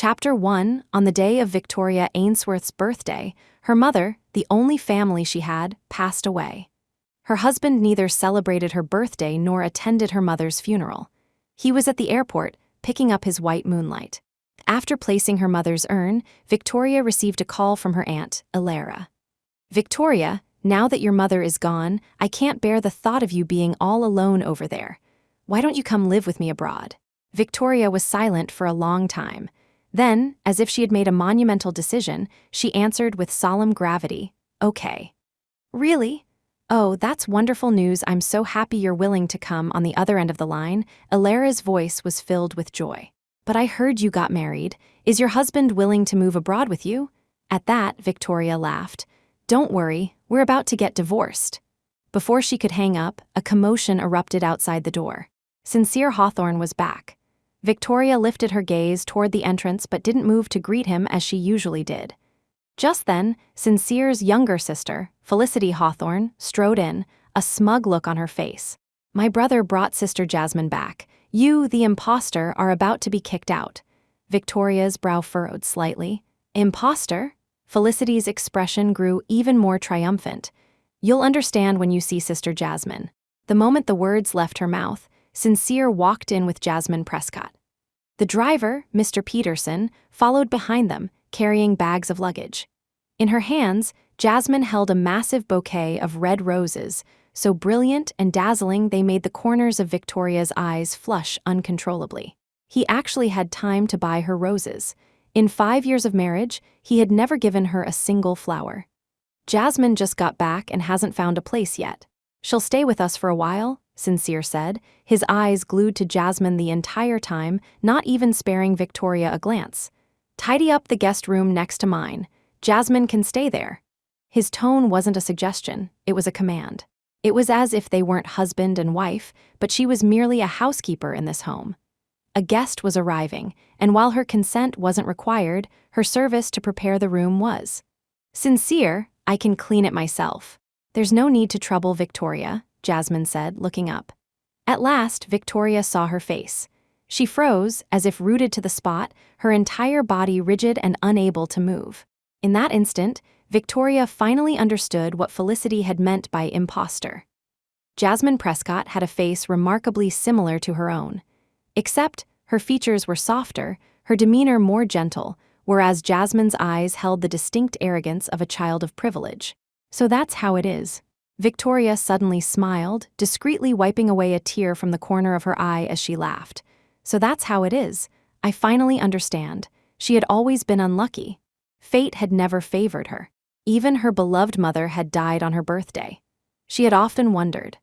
Chapter 1. On the day of Victoria Ainsworth's birthday, her mother, the only family she had, passed away. Her husband neither celebrated her birthday nor attended her mother's funeral. He was at the airport, picking up his white moonlight. After placing her mother's urn, Victoria received a call from her aunt, Ilara. "Victoria, now that your mother is gone, I can't bear the thought of you being all alone over there. Why don't you come live with me abroad?" Victoria was silent for a long time. Then, as if she had made a monumental decision, she answered with solemn gravity, "Okay." "Really? Oh, that's wonderful news. I'm so happy you're willing to come." On the other end of the line, Ilara's voice was filled with joy. "But I heard you got married. Is your husband willing to move abroad with you?" At that, Victoria laughed. "Don't worry, we're about to get divorced." Before she could hang up, a commotion erupted outside the door. Sincere Hawthorne was back. Victoria lifted her gaze toward the entrance but didn't move to greet him as she usually did. Just then, Sincere's younger sister, Felicity Hawthorne, strode in, a smug look on her face. "My brother brought Sister Jasmine back. You, the imposter, are about to be kicked out." Victoria's brow furrowed slightly. "Imposter?" Felicity's expression grew even more triumphant. "You'll understand when you see Sister Jasmine." The moment the words left her mouth, Sincere walked in with Jasmine Prescott. The driver, Mr. Peterson, followed behind them, carrying bags of luggage. In her hands, Jasmine held a massive bouquet of red roses, so brilliant and dazzling they made the corners of Victoria's eyes flush uncontrollably. He actually had time to buy her roses. In 5 years of marriage, he had never given her a single flower. "Jasmine just got back and hasn't found a place yet. She'll stay with us for a while," Sincere said, his eyes glued to Jasmine the entire time, not even sparing Victoria a glance. "Tidy up the guest room next to mine. Jasmine can stay there." His tone wasn't a suggestion, it was a command. It was as if they weren't husband and wife, but she was merely a housekeeper in this home. A guest was arriving, and while her consent wasn't required, her service to prepare the room was. "Sincere, I can clean it myself." "There's no need to trouble Victoria," Jasmine said, looking up. At last, Victoria saw her face. She froze, as if rooted to the spot, her entire body rigid and unable to move. In that instant, Victoria finally understood what Felicity had meant by imposter. Jasmine Prescott had a face remarkably similar to her own. Except, her features were softer, her demeanor more gentle, whereas Jasmine's eyes held the distinct arrogance of a child of privilege. "So that's how it is." Victoria suddenly smiled, discreetly wiping away a tear from the corner of her eye as she laughed. "So that's how it is. I finally understand. She had always been unlucky. Fate had never favored her. Even her beloved mother had died on her birthday. She had often wondered,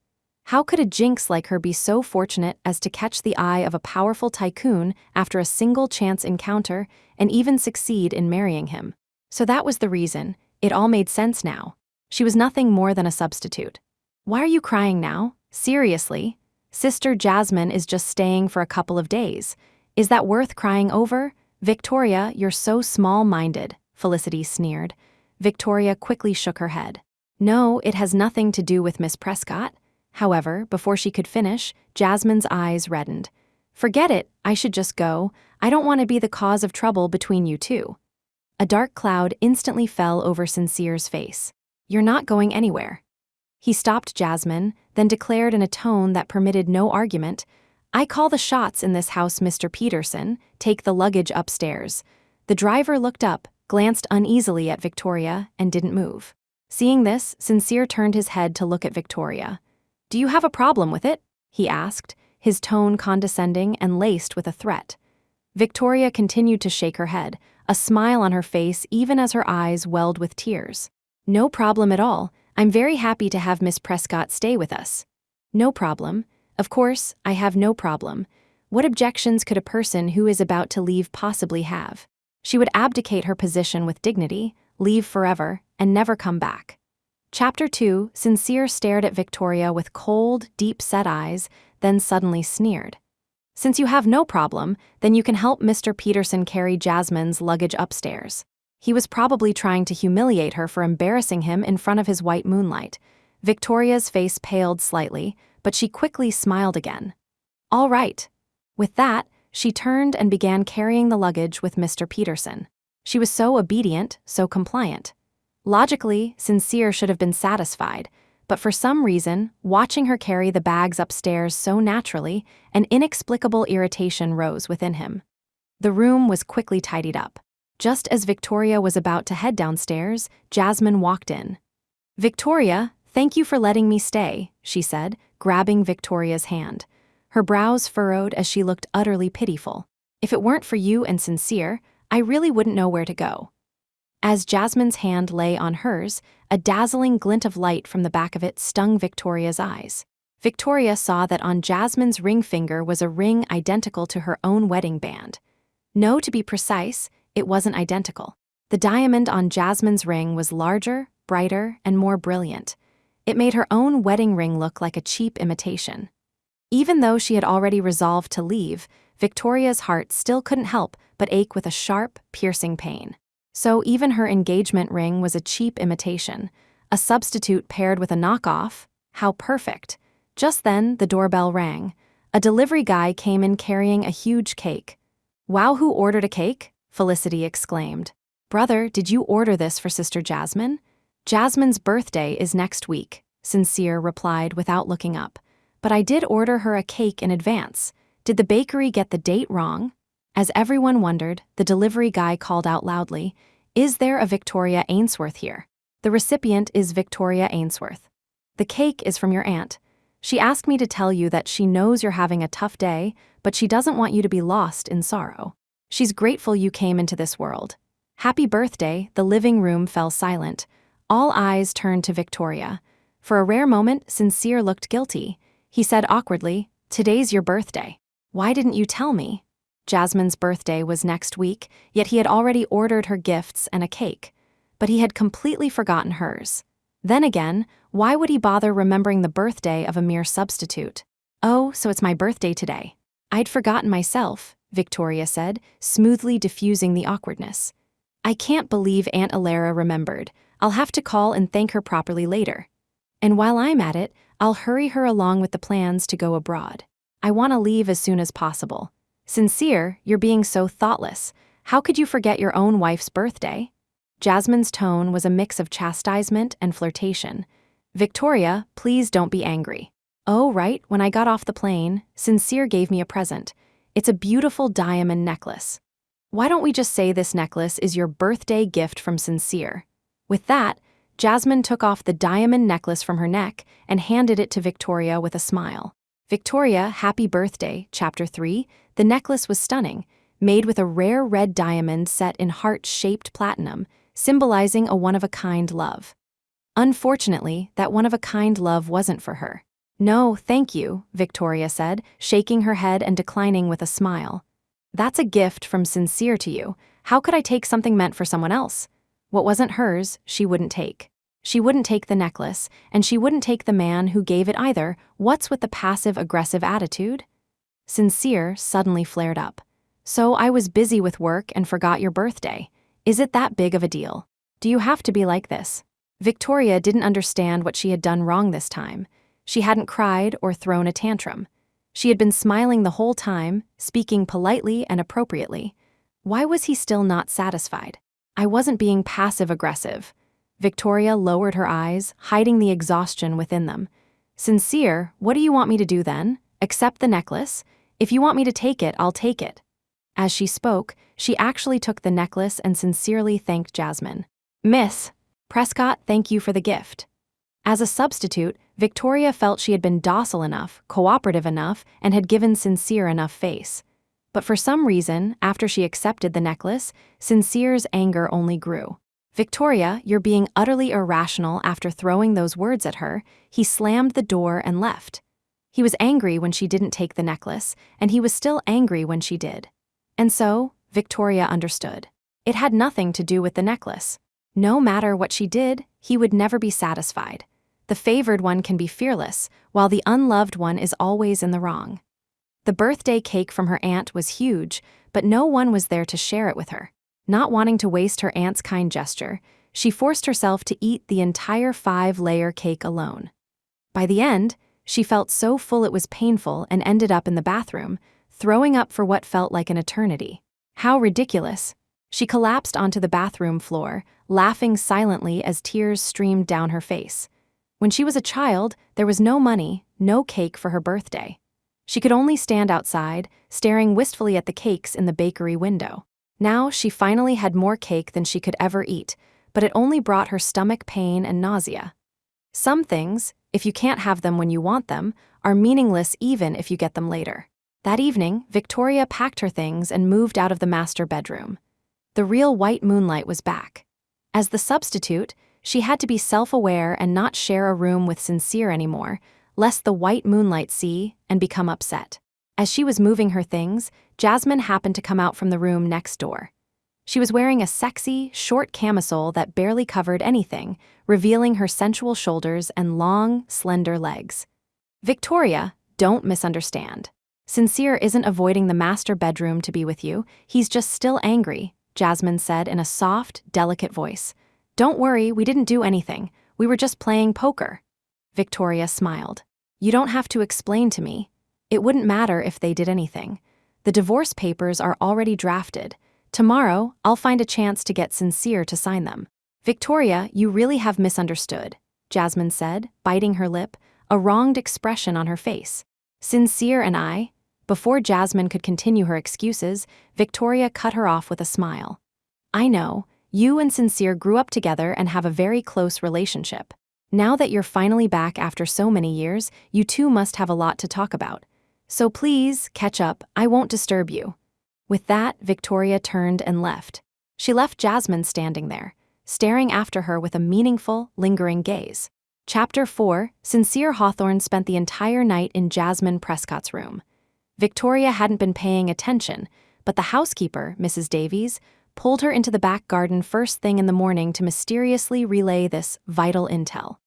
how could a jinx like her be so fortunate as to catch the eye of a powerful tycoon after a single chance encounter and even succeed in marrying him? So that was the reason. It all made sense now. She was nothing more than a substitute. "Why are you crying now? Seriously? Sister Jasmine is just staying for a couple of days. Is that worth crying over? Victoria, you're so small-minded," Felicity sneered. Victoria quickly shook her head. "No, it has nothing to do with Miss Prescott." However, before she could finish, Jasmine's eyes reddened. "Forget it, I should just go. I don't want to be the cause of trouble between you two." A dark cloud instantly fell over Sincere's face. "You're not going anywhere." He stopped Jasmine, then declared in a tone that permitted no argument, "I call the shots in this house, Mr. Peterson. Take the luggage upstairs." The driver looked up, glanced uneasily at Victoria, and didn't move. Seeing this, Sincere turned his head to look at Victoria. "Do you have a problem with it?" he asked, his tone condescending and laced with a threat. Victoria continued to shake her head, a smile on her face even as her eyes welled with tears. "No problem at all. I'm very happy to have Miss Prescott stay with us." "No problem. Of course, I have no problem. What objections could a person who is about to leave possibly have? She would abdicate her position with dignity, leave forever, and never come back." Chapter 2. Sincere stared at Victoria with cold, deep-set eyes, then suddenly sneered. "Since you have no problem, then you can help Mr. Peterson carry Jasmine's luggage upstairs." He was probably trying to humiliate her for embarrassing him in front of his white moonlight. Victoria's face paled slightly, but she quickly smiled again. "All right." With that, she turned and began carrying the luggage with Mr. Peterson. She was so obedient, so compliant. Logically, Sincere should have been satisfied, but for some reason, watching her carry the bags upstairs so naturally, an inexplicable irritation rose within him. The room was quickly tidied up. Just as Victoria was about to head downstairs, Jasmine walked in. "Victoria, thank you for letting me stay," she said, grabbing Victoria's hand. Her brows furrowed as she looked utterly pitiful. "If it weren't for you and Sincere, I really wouldn't know where to go." As Jasmine's hand lay on hers, a dazzling glint of light from the back of it stung Victoria's eyes. Victoria saw that on Jasmine's ring finger was a ring identical to her own wedding band. No, to be precise, it wasn't identical. The diamond on Jasmine's ring was larger, brighter, and more brilliant. It made her own wedding ring look like a cheap imitation. Even though she had already resolved to leave, Victoria's heart still couldn't help but ache with a sharp, piercing pain. So even her engagement ring was a cheap imitation, a substitute paired with a knockoff. How perfect. Just then, the doorbell rang. A delivery guy came in carrying a huge cake. "Wow, who ordered a cake?" Felicity exclaimed. "Brother, did you order this for Sister Jasmine?" "Jasmine's birthday is next week," Sincere replied without looking up. "But I did order her a cake in advance. Did the bakery get the date wrong?" As everyone wondered, the delivery guy called out loudly, "Is there a Victoria Ainsworth here? The recipient is Victoria Ainsworth. The cake is from your aunt. She asked me to tell you that she knows you're having a tough day, but she doesn't want you to be lost in sorrow. She's grateful you came into this world. Happy birthday." The living room fell silent. All eyes turned to Victoria. For a rare moment, Sincere looked guilty. He said awkwardly, "Today's your birthday. Why didn't you tell me?" Jasmine's birthday was next week, yet he had already ordered her gifts and a cake. But he had completely forgotten hers. Then again, why would he bother remembering the birthday of a mere substitute? "Oh, so it's my birthday today. I'd forgotten myself," Victoria said, smoothly diffusing the awkwardness. "I can't believe Aunt Alara remembered. I'll have to call and thank her properly later. And while I'm at it, I'll hurry her along with the plans to go abroad. I want to leave as soon as possible. Sincere, you're being so thoughtless. How could you forget your own wife's birthday?" Jasmine's tone was a mix of chastisement and flirtation. "Victoria, please don't be angry. Oh, right, when I got off the plane, Sincere gave me a present. It's a beautiful diamond necklace. Why don't we just say this necklace is your birthday gift from Sincere?" With that, Jasmine took off the diamond necklace from her neck and handed it to Victoria with a smile. "Victoria, happy birthday." Chapter 3. The necklace was stunning, made with a rare red diamond set in heart-shaped platinum, symbolizing a one-of-a-kind love. Unfortunately, that one-of-a-kind love wasn't for her. "No, thank you," Victoria said, shaking her head and declining with a smile. "That's a gift from Sincere to you. How could I take something meant for someone else?" What wasn't hers, she wouldn't take. She wouldn't take the necklace, and she wouldn't take the man who gave it either. What's with the passive-aggressive attitude? Sincere suddenly flared up. "So I was busy with work and forgot your birthday. Is it that big of a deal? Do you have to be like this?" Victoria didn't understand what she had done wrong this time. She hadn't cried or thrown a tantrum. She had been smiling the whole time, speaking politely and appropriately. Why was he still not satisfied? "I wasn't being passive-aggressive." Victoria lowered her eyes, hiding the exhaustion within them. "Sincere, what do you want me to do then? Accept the necklace? If you want me to take it, I'll take it." As she spoke, she actually took the necklace and sincerely thanked Jasmine. "Miss Prescott, thank you for the gift." As a substitute, Victoria felt she had been docile enough, cooperative enough, and had given Sincere enough face. But for some reason, after she accepted the necklace, Sincere's anger only grew. "Victoria, you're being utterly irrational." After throwing those words at her, he slammed the door and left. He was angry when she didn't take the necklace, and he was still angry when she did. And so, Victoria understood. It had nothing to do with the necklace. No matter what she did, he would never be satisfied. The favored one can be fearless, while the unloved one is always in the wrong. The birthday cake from her aunt was huge, but no one was there to share it with her. Not wanting to waste her aunt's kind gesture, she forced herself to eat the entire 5-layer cake alone. By the end, she felt so full it was painful and ended up in the bathroom, throwing up for what felt like an eternity. How ridiculous. She collapsed onto the bathroom floor, laughing silently as tears streamed down her face. When she was a child, there was no money, no cake for her birthday. She could only stand outside, staring wistfully at the cakes in the bakery window. Now she finally had more cake than she could ever eat, but it only brought her stomach pain and nausea. Some things, if you can't have them when you want them, are meaningless even if you get them later. That evening, Victoria packed her things and moved out of the master bedroom. The real white moonlight was back. As the substitute, she had to be self-aware and not share a room with Sincere anymore, lest the white moonlight see and become upset. As she was moving her things, Jasmine happened to come out from the room next door. She was wearing a sexy, short camisole that barely covered anything, revealing her sensual shoulders and long, slender legs. Victoria, don't misunderstand. Sincere isn't avoiding the master bedroom to be with you, he's just still angry, Jasmine said in a soft, delicate voice. Don't worry, we didn't do anything, we were just playing poker. Victoria smiled. You don't have to explain to me. It wouldn't matter if they did anything. The divorce papers are already drafted. Tomorrow, I'll find a chance to get Sincere to sign them. Victoria, you really have misunderstood, Jasmine said, biting her lip, a wronged expression on her face. Sincere and I. Before Jasmine could continue her excuses, Victoria cut her off with a smile. I know, you and Sincere grew up together and have a very close relationship. Now that you're finally back after so many years, you two must have a lot to talk about. So please, catch up, I won't disturb you. With that, Victoria turned and left. She left Jasmine standing there, staring after her with a meaningful, lingering gaze. Chapter 4, Sincere Hawthorne spent the entire night in Jasmine Prescott's room. Victoria hadn't been paying attention, but the housekeeper, Mrs. Davies, pulled her into the back garden first thing in the morning to mysteriously relay this vital intel.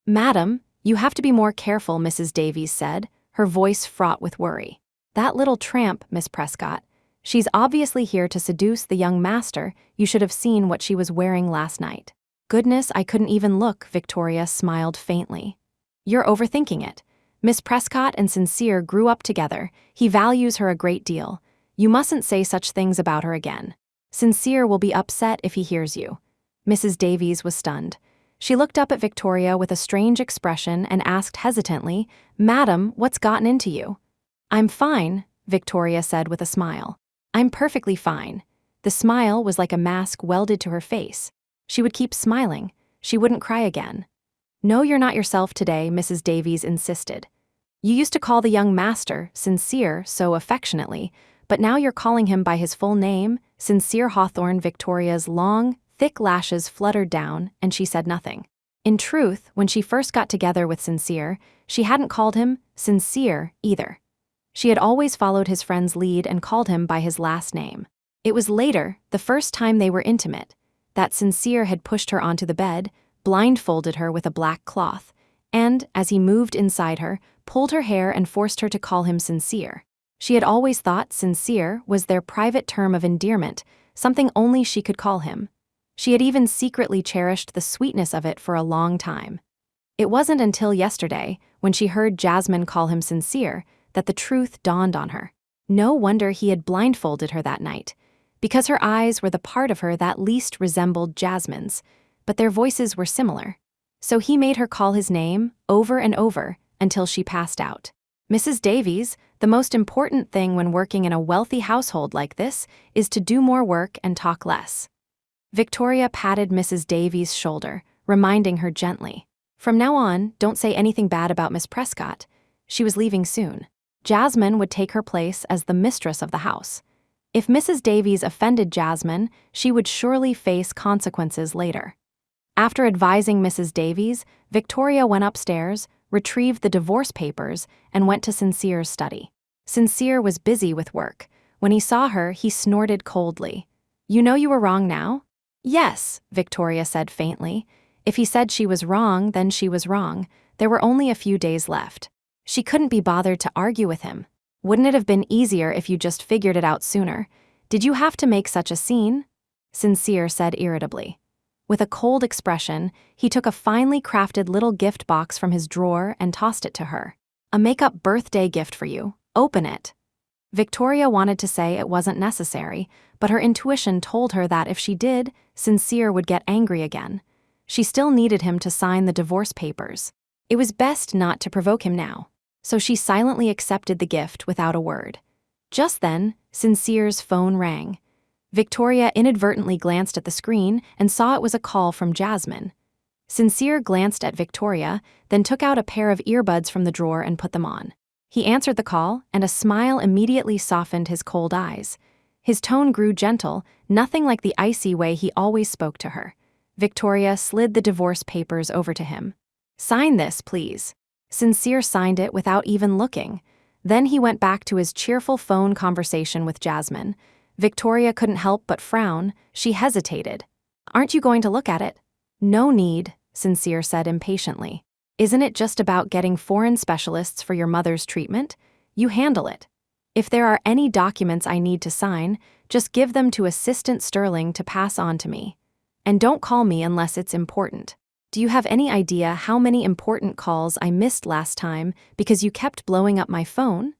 Madam, you have to be more careful, Mrs. Davies said, her voice fraught with worry. That little tramp, Miss Prescott. She's obviously here to seduce the young master. You should have seen what she was wearing last night. Goodness, I couldn't even look, Victoria smiled faintly. You're overthinking it. Miss Prescott and Sincere grew up together. He values her a great deal. You mustn't say such things about her again. Sincere will be upset if he hears you. Mrs. Davies was stunned. She looked up at Victoria with a strange expression and asked hesitantly, Madam, what's gotten into you? I'm fine, Victoria said with a smile. I'm perfectly fine. The smile was like a mask welded to her face. She would keep smiling. She wouldn't cry again. No, you're not yourself today, Mrs. Davies insisted. You used to call the young master, Sincere, so affectionately, but now you're calling him by his full name, Sincere Hawthorne. Victoria's long, thick lashes fluttered down, and she said nothing. In truth, when she first got together with Sincere, she hadn't called him Sincere either. She had always followed his friend's lead and called him by his last name. It was later, the first time they were intimate, that Sincere had pushed her onto the bed, blindfolded her with a black cloth, and, as he moved inside her, pulled her hair and forced her to call him Sincere. She had always thought Sincere was their private term of endearment, something only she could call him. She had even secretly cherished the sweetness of it for a long time. It wasn't until yesterday, when she heard Jasmine call him Sincere, that the truth dawned on her. No wonder he had blindfolded her that night, because her eyes were the part of her that least resembled Jasmine's, but their voices were similar. So he made her call his name over and over until she passed out. Mrs. Davies, the most important thing when working in a wealthy household like this is to do more work and talk less. Victoria patted Mrs. Davies' shoulder, reminding her gently. From now on, don't say anything bad about Miss Prescott. She was leaving soon. Jasmine would take her place as the mistress of the house. If Mrs. Davies offended Jasmine, she would surely face consequences later. After advising Mrs. Davies, Victoria went upstairs, retrieved the divorce papers, and went to Sincere's study. Sincere was busy with work. When he saw her, he snorted coldly. You know you were wrong now? Yes, Victoria said faintly. If he said she was wrong, then she was wrong. There were only a few days left. She couldn't be bothered to argue with him. Wouldn't it have been easier if you just figured it out sooner? Did you have to make such a scene? Sincere said irritably. With a cold expression, he took a finely crafted little gift box from his drawer and tossed it to her. A make-up birthday gift for you. Open it. Victoria wanted to say it wasn't necessary, but her intuition told her that if she did, Sincere would get angry again. She still needed him to sign the divorce papers. It was best not to provoke him now, so she silently accepted the gift without a word. Just then, Sincere's phone rang. Victoria inadvertently glanced at the screen and saw it was a call from Jasmine. Sincere glanced at Victoria, then took out a pair of earbuds from the drawer and put them on. He answered the call, and a smile immediately softened his cold eyes. His tone grew gentle, nothing like the icy way he always spoke to her. Victoria slid the divorce papers over to him. "Sign this, please." Sincere signed it without even looking. Then he went back to his cheerful phone conversation with Jasmine. Victoria couldn't help but frown. She hesitated. "Aren't you going to look at it?" "No need," Sincere said impatiently. "Isn't it just about getting foreign specialists for your mother's treatment? You handle it. If there are any documents I need to sign, just give them to Assistant Sterling to pass on to me. And don't call me unless it's important. Do you have any idea how many important calls I missed last time because you kept blowing up my phone?"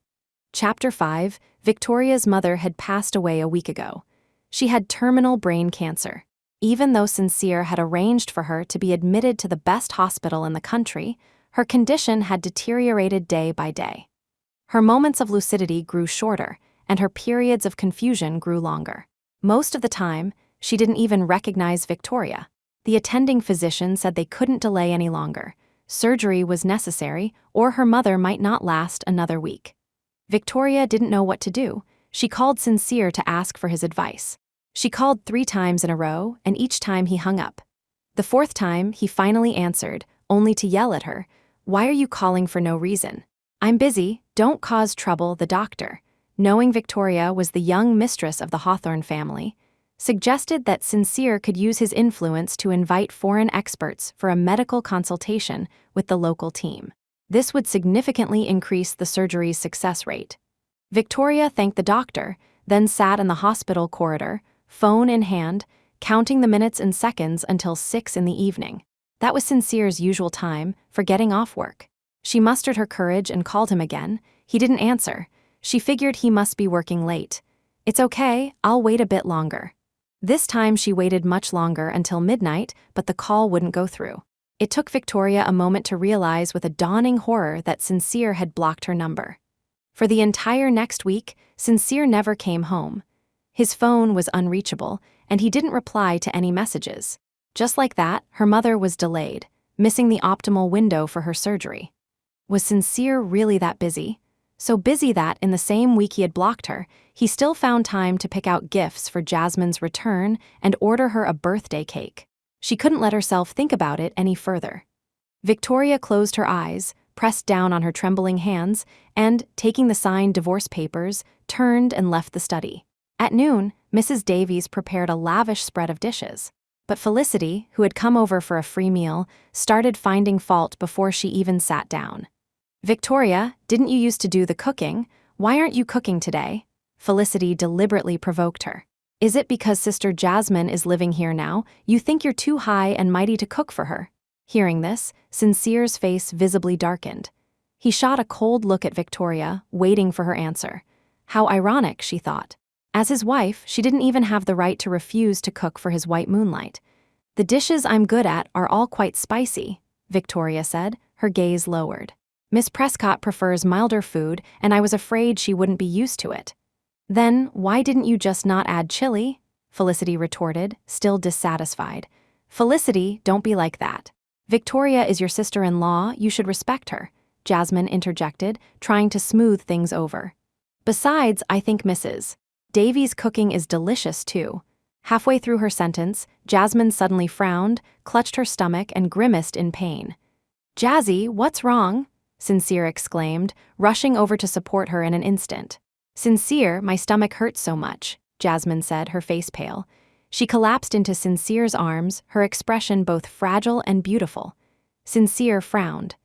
Chapter 5. Victoria's mother had passed away a week ago. She had terminal brain cancer. Even though Sincere had arranged for her to be admitted to the best hospital in the country, her condition had deteriorated day by day. Her moments of lucidity grew shorter, and her periods of confusion grew longer. Most of the time, she didn't even recognize Victoria. The attending physician said they couldn't delay any longer. Surgery was necessary, or her mother might not last another week. Victoria didn't know what to do. She called Sincere to ask for his advice. She called 3 times in a row, and each time he hung up. The 4th time, he finally answered, only to yell at her, "Why are you calling for no reason? I'm busy, don't cause trouble," the doctor, knowing Victoria was the young mistress of the Hawthorne family, suggested that Sincere could use his influence to invite foreign experts for a medical consultation with the local team. This would significantly increase the surgery's success rate. Victoria thanked the doctor, then sat in the hospital corridor, phone in hand, counting the minutes and seconds until 6 in the evening. That was Sincere's usual time for getting off work. She mustered her courage and called him again. He didn't answer. She figured he must be working late. "It's okay, I'll wait a bit longer." This time she waited much longer until midnight, but the call wouldn't go through. It took Victoria a moment to realize with a dawning horror that Sincere had blocked her number. For the entire next week, Sincere never came home. His phone was unreachable, and he didn't reply to any messages. Just like that, her mother was delayed, missing the optimal window for her surgery. Was Sincere really that busy? So busy that, in the same week he had blocked her, he still found time to pick out gifts for Jasmine's return and order her a birthday cake. She couldn't let herself think about it any further. Victoria closed her eyes, pressed down on her trembling hands, and, taking the signed divorce papers, turned and left the study. At noon, Mrs. Davies prepared a lavish spread of dishes. But Felicity, who had come over for a free meal, started finding fault before she even sat down. "Victoria, didn't you used to do the cooking? Why aren't you cooking today?" Felicity deliberately provoked her. "Is it because Sister Jasmine is living here now, you think you're too high and mighty to cook for her?" Hearing this, Sincere's face visibly darkened. He shot a cold look at Victoria, waiting for her answer. How ironic, she thought. As his wife, she didn't even have the right to refuse to cook for his white moonlight. "The dishes I'm good at are all quite spicy," Victoria said, her gaze lowered. "Miss Prescott prefers milder food, and I was afraid she wouldn't be used to it." "Then, why didn't you just not add chili?" Felicity retorted, still dissatisfied. "Felicity, don't be like that. Victoria is your sister-in-law, you should respect her," Jasmine interjected, trying to smooth things over. "Besides, I think Mrs. Davies' cooking is delicious too." Halfway through her sentence, Jasmine suddenly frowned, clutched her stomach, and grimaced in pain. "Jazzy, what's wrong?" Sincere exclaimed, rushing over to support her in an instant. "Sincere, my stomach hurts so much," Jasmine said, her face pale. She collapsed into Sincere's arms, her expression both fragile and beautiful. Sincere frowned.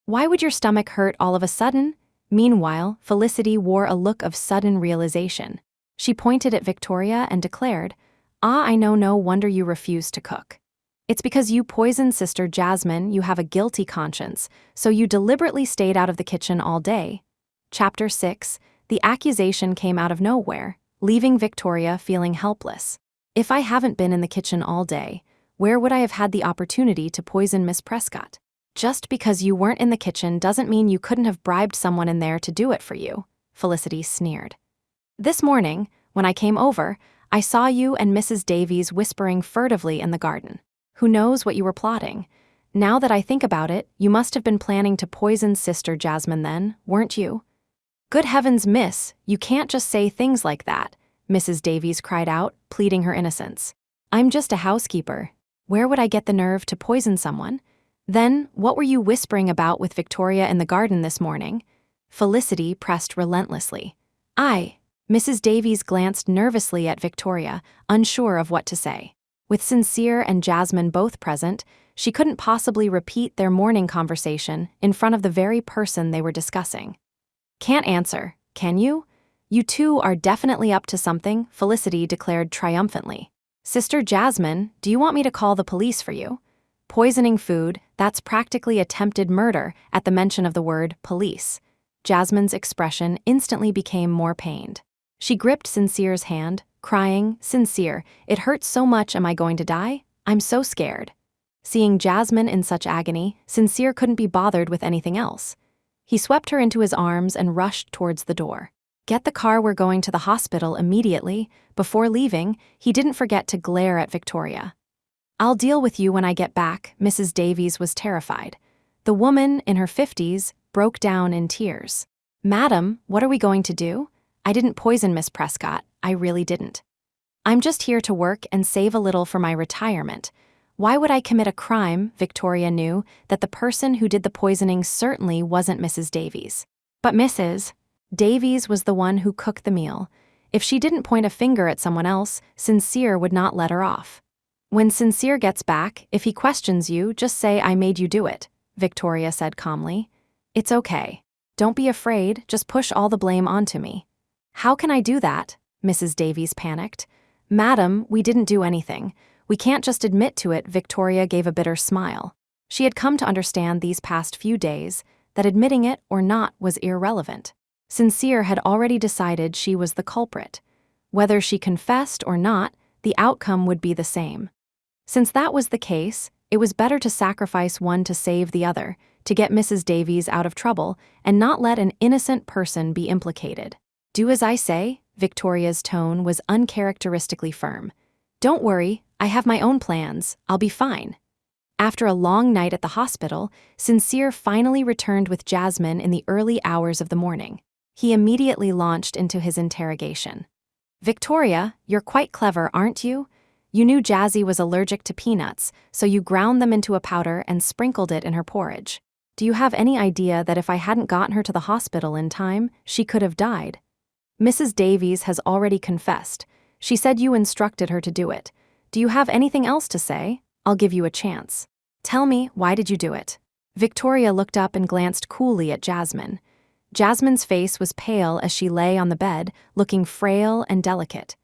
"Why would your stomach hurt all of a sudden?" Meanwhile, Felicity wore a look of sudden realization. She pointed at Victoria and declared, "Ah, I know, no wonder you refuse to cook. It's because you poisoned Sister Jasmine, you have a guilty conscience, so you deliberately stayed out of the kitchen all day." Chapter 6. The accusation came out of nowhere, leaving Victoria feeling helpless. If I haven't been in the kitchen all day, where would I have had the opportunity to poison Miss Prescott? Just because you weren't in the kitchen doesn't mean you couldn't have bribed someone in there to do it for you, Felicity sneered. This morning, when I came over, I saw you and Mrs. Davies whispering furtively in the garden. Who knows what you were plotting? Now that I think about it, you must have been planning to poison Sister Jasmine then, weren't you? Good heavens, miss, you can't just say things like that, Mrs. Davies cried out, pleading her innocence. I'm just a housekeeper. Where would I get the nerve to poison someone? Then, what were you whispering about with Victoria in the garden this morning? Felicity pressed relentlessly. Mrs. Davies glanced nervously at Victoria, unsure of what to say. With Sincere and Jasmine both present, she couldn't possibly repeat their morning conversation in front of the very person they were discussing. Can't answer, can you? You two are definitely up to something, Felicity declared triumphantly. Sister Jasmine, do you want me to call the police for you? Poisoning food, that's practically attempted murder at the mention of the word police. Jasmine's expression instantly became more pained. She gripped Sincere's hand, crying, Sincere, it hurts so much, am I going to die? I'm so scared. Seeing Jasmine in such agony, Sincere couldn't be bothered with anything else. He swept her into his arms and rushed towards the door. Get the car, we're going to the hospital immediately. Before leaving, he didn't forget to glare at Victoria. I'll deal with you when I get back, Mrs. Davies was terrified. The woman, in her 50s, broke down in tears. Madam, what are we going to do? I didn't poison Miss Prescott, I really didn't. I'm just here to work and save a little for my retirement. Why would I commit a crime? Victoria knew that the person who did the poisoning certainly wasn't Mrs. Davies. But Mrs. Davies was the one who cooked the meal. If she didn't point a finger at someone else, Sincere would not let her off. When Sincere gets back, if he questions you, just say I made you do it, Victoria said calmly. It's okay. Don't be afraid, just push all the blame onto me. How can I do that? Mrs. Davies panicked. Madam, we didn't do anything. We can't just admit to it, Victoria gave a bitter smile. She had come to understand these past few days that admitting it or not was irrelevant. Sincere had already decided she was the culprit. Whether she confessed or not, the outcome would be the same. Since that was the case, it was better to sacrifice one to save the other, to get Mrs. Davies out of trouble and not let an innocent person be implicated. Do as I say, Victoria's tone was uncharacteristically firm. Don't worry, I have my own plans, I'll be fine. After a long night at the hospital, Sincere finally returned with Jasmine in the early hours of the morning. He immediately launched into his interrogation. Victoria, you're quite clever, aren't you? You knew Jazzy was allergic to peanuts, so you ground them into a powder and sprinkled it in her porridge. Do you have any idea that if I hadn't gotten her to the hospital in time, she could have died? Mrs. Davies has already confessed. She said you instructed her to do it. Do you have anything else to say? I'll give you a chance. Tell me, why did you do it? Victoria looked up and glanced coolly at Jasmine. Jasmine's face was pale as she lay on the bed, looking frail and delicate.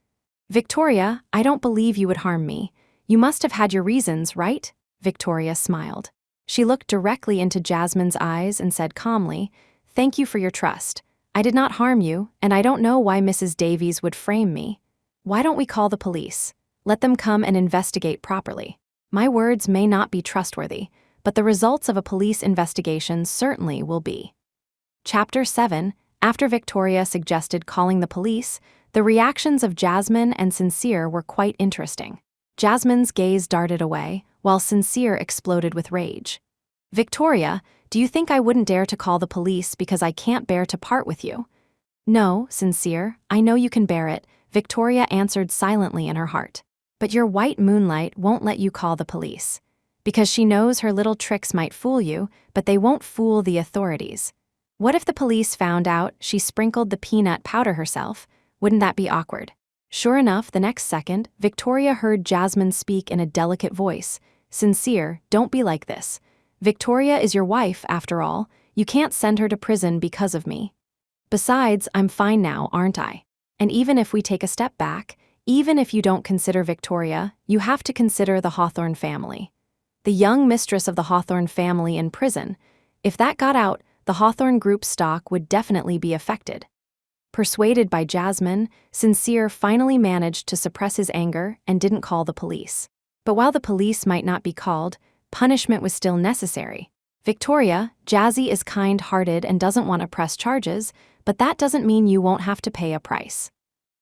Victoria, I don't believe you would harm me. You must have had your reasons, right? Victoria smiled. She looked directly into Jasmine's eyes and said calmly, Thank you for your trust. I did not harm you, and I don't know why Mrs. Davies would frame me. Why don't we call the police? Let them come and investigate properly. My words may not be trustworthy, but the results of a police investigation certainly will be. Chapter 7. After Victoria suggested calling the police, the reactions of Jasmine and Sincere were quite interesting. Jasmine's gaze darted away, while Sincere exploded with rage. Victoria, do you think I wouldn't dare to call the police because I can't bear to part with you? No, Sincere, I know you can bear it, Victoria answered silently in her heart. But your white moonlight won't let you call the police. Because she knows her little tricks might fool you, but they won't fool the authorities. What if the police found out she sprinkled the peanut powder herself? Wouldn't that be awkward? Sure enough, the next second, Victoria heard Jasmine speak in a delicate voice. Sincere, don't be like this. Victoria is your wife, after all. You can't send her to prison because of me. Besides, I'm fine now, aren't I? And even if we take a step back, even if you don't consider Victoria, you have to consider the Hawthorne family. The young mistress of the Hawthorne family in prison. If that got out, the Hawthorne Group stock would definitely be affected. Persuaded by Jasmine, Sincere finally managed to suppress his anger and didn't call the police. But while the police might not be called, punishment was still necessary. Victoria, Jazzy is kind-hearted and doesn't want to press charges, but that doesn't mean you won't have to pay a price.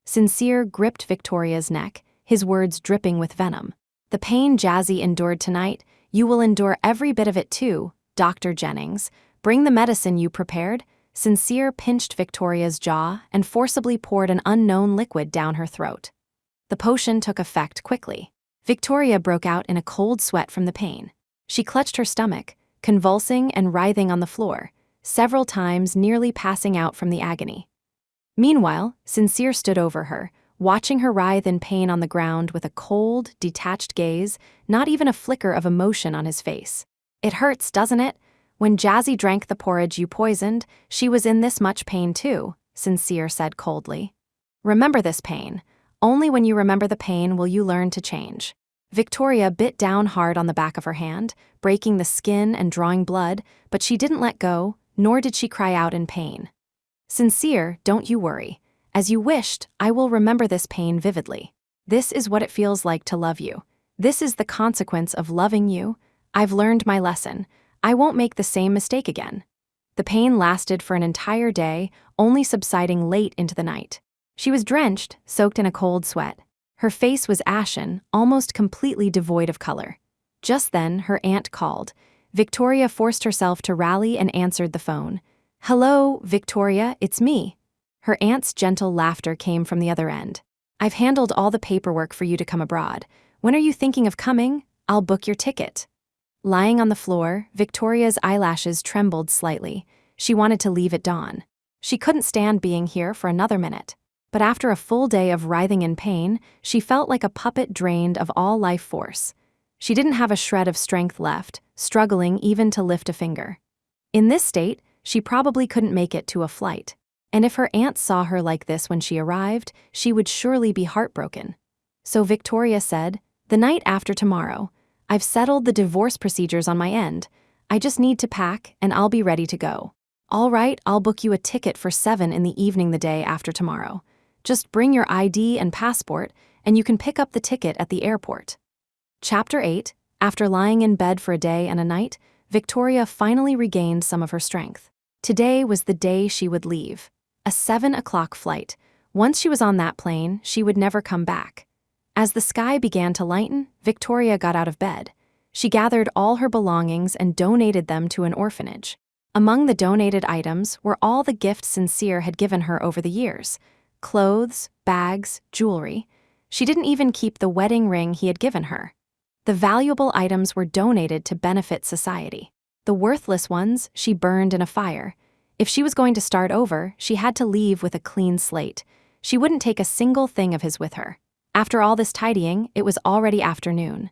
Sincere gripped Victoria's neck, his words dripping with venom. The pain Jazzy endured tonight, you will endure every bit of it too, Dr. Jennings. Bring the medicine you prepared. Sincere pinched Victoria's jaw and forcibly poured an unknown liquid down her throat. The potion took effect quickly. Victoria broke out in a cold sweat from the pain. She clutched her stomach, convulsing and writhing on the floor, several times nearly passing out from the agony. Meanwhile, Sincere stood over her, watching her writhe in pain on the ground with a cold, detached gaze, not even a flicker of emotion on his face. It hurts, doesn't it? When Jazzy drank the porridge you poisoned, she was in this much pain too, Sincere said coldly. Remember this pain. Only when you remember the pain will you learn to change. Victoria bit down hard on the back of her hand, breaking the skin and drawing blood, but she didn't let go, nor did she cry out in pain. Sincere, don't you worry. As you wished, I will remember this pain vividly. This is what it feels like to love you. This is the consequence of loving you. I've learned my lesson. I won't make the same mistake again. The pain lasted for an entire day, only subsiding late into the night. She was drenched, soaked in a cold sweat. Her face was ashen, almost completely devoid of color. Just then, her aunt called. Victoria forced herself to rally and answered the phone. "Hello, Victoria, it's me." Her aunt's gentle laughter came from the other end. "I've handled all the paperwork for you to come abroad. When are you thinking of coming? I'll book your ticket." Lying on the floor, Victoria's eyelashes trembled slightly. She wanted to leave at dawn. She couldn't stand being here for another minute. But after a full day of writhing in pain, she felt like a puppet drained of all life force. She didn't have a shred of strength left, struggling even to lift a finger. In this state, she probably couldn't make it to a flight. And if her aunt saw her like this when she arrived, she would surely be heartbroken. So Victoria said, "The night after tomorrow. I've settled the divorce procedures on my end. I just need to pack and I'll be ready to go. All right, I'll book you a ticket for 7 in the evening the day after tomorrow. Just bring your ID and passport and you can pick up the ticket at the airport." Chapter 8. After lying in bed for a day and a night, Victoria finally regained some of her strength. Today was the day she would leave. A 7 o'clock flight. Once she was on that plane, she would never come back. As the sky began to lighten, Victoria got out of bed. She gathered all her belongings and donated them to an orphanage. Among the donated items were all the gifts Sincere had given her over the years. Clothes, bags, jewelry. She didn't even keep the wedding ring he had given her. The valuable items were donated to benefit society. The worthless ones she burned in a fire. If she was going to start over, she had to leave with a clean slate. She wouldn't take a single thing of his with her. After all this tidying, it was already afternoon.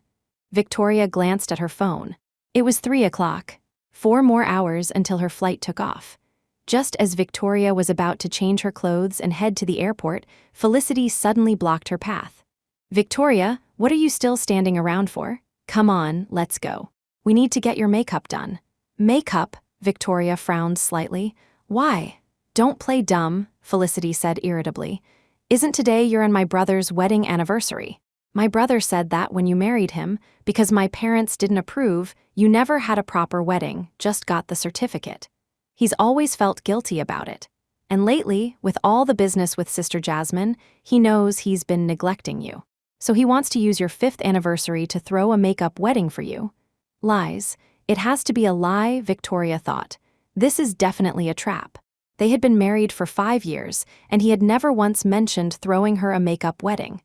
Victoria glanced at her phone. It was 3 o'clock. 4 more hours until her flight took off. Just as Victoria was about to change her clothes and head to the airport, Felicity suddenly blocked her path. "Victoria, what are you still standing around for? Come on, let's go. We need to get your makeup done." "Makeup?" Victoria frowned slightly. "Why?" "Don't play dumb," Felicity said irritably. "Isn't today your and my brother's wedding anniversary? My brother said that when you married him, because my parents didn't approve, you never had a proper wedding, just got the certificate. He's always felt guilty about it. And lately, with all the business with Sister Jasmine, he knows he's been neglecting you. So he wants to use your 5th anniversary to throw a makeup wedding for you." Lies. It has to be a lie, Victoria thought. This is definitely a trap. They had been married for 5 years, and he had never once mentioned throwing her a makeup wedding.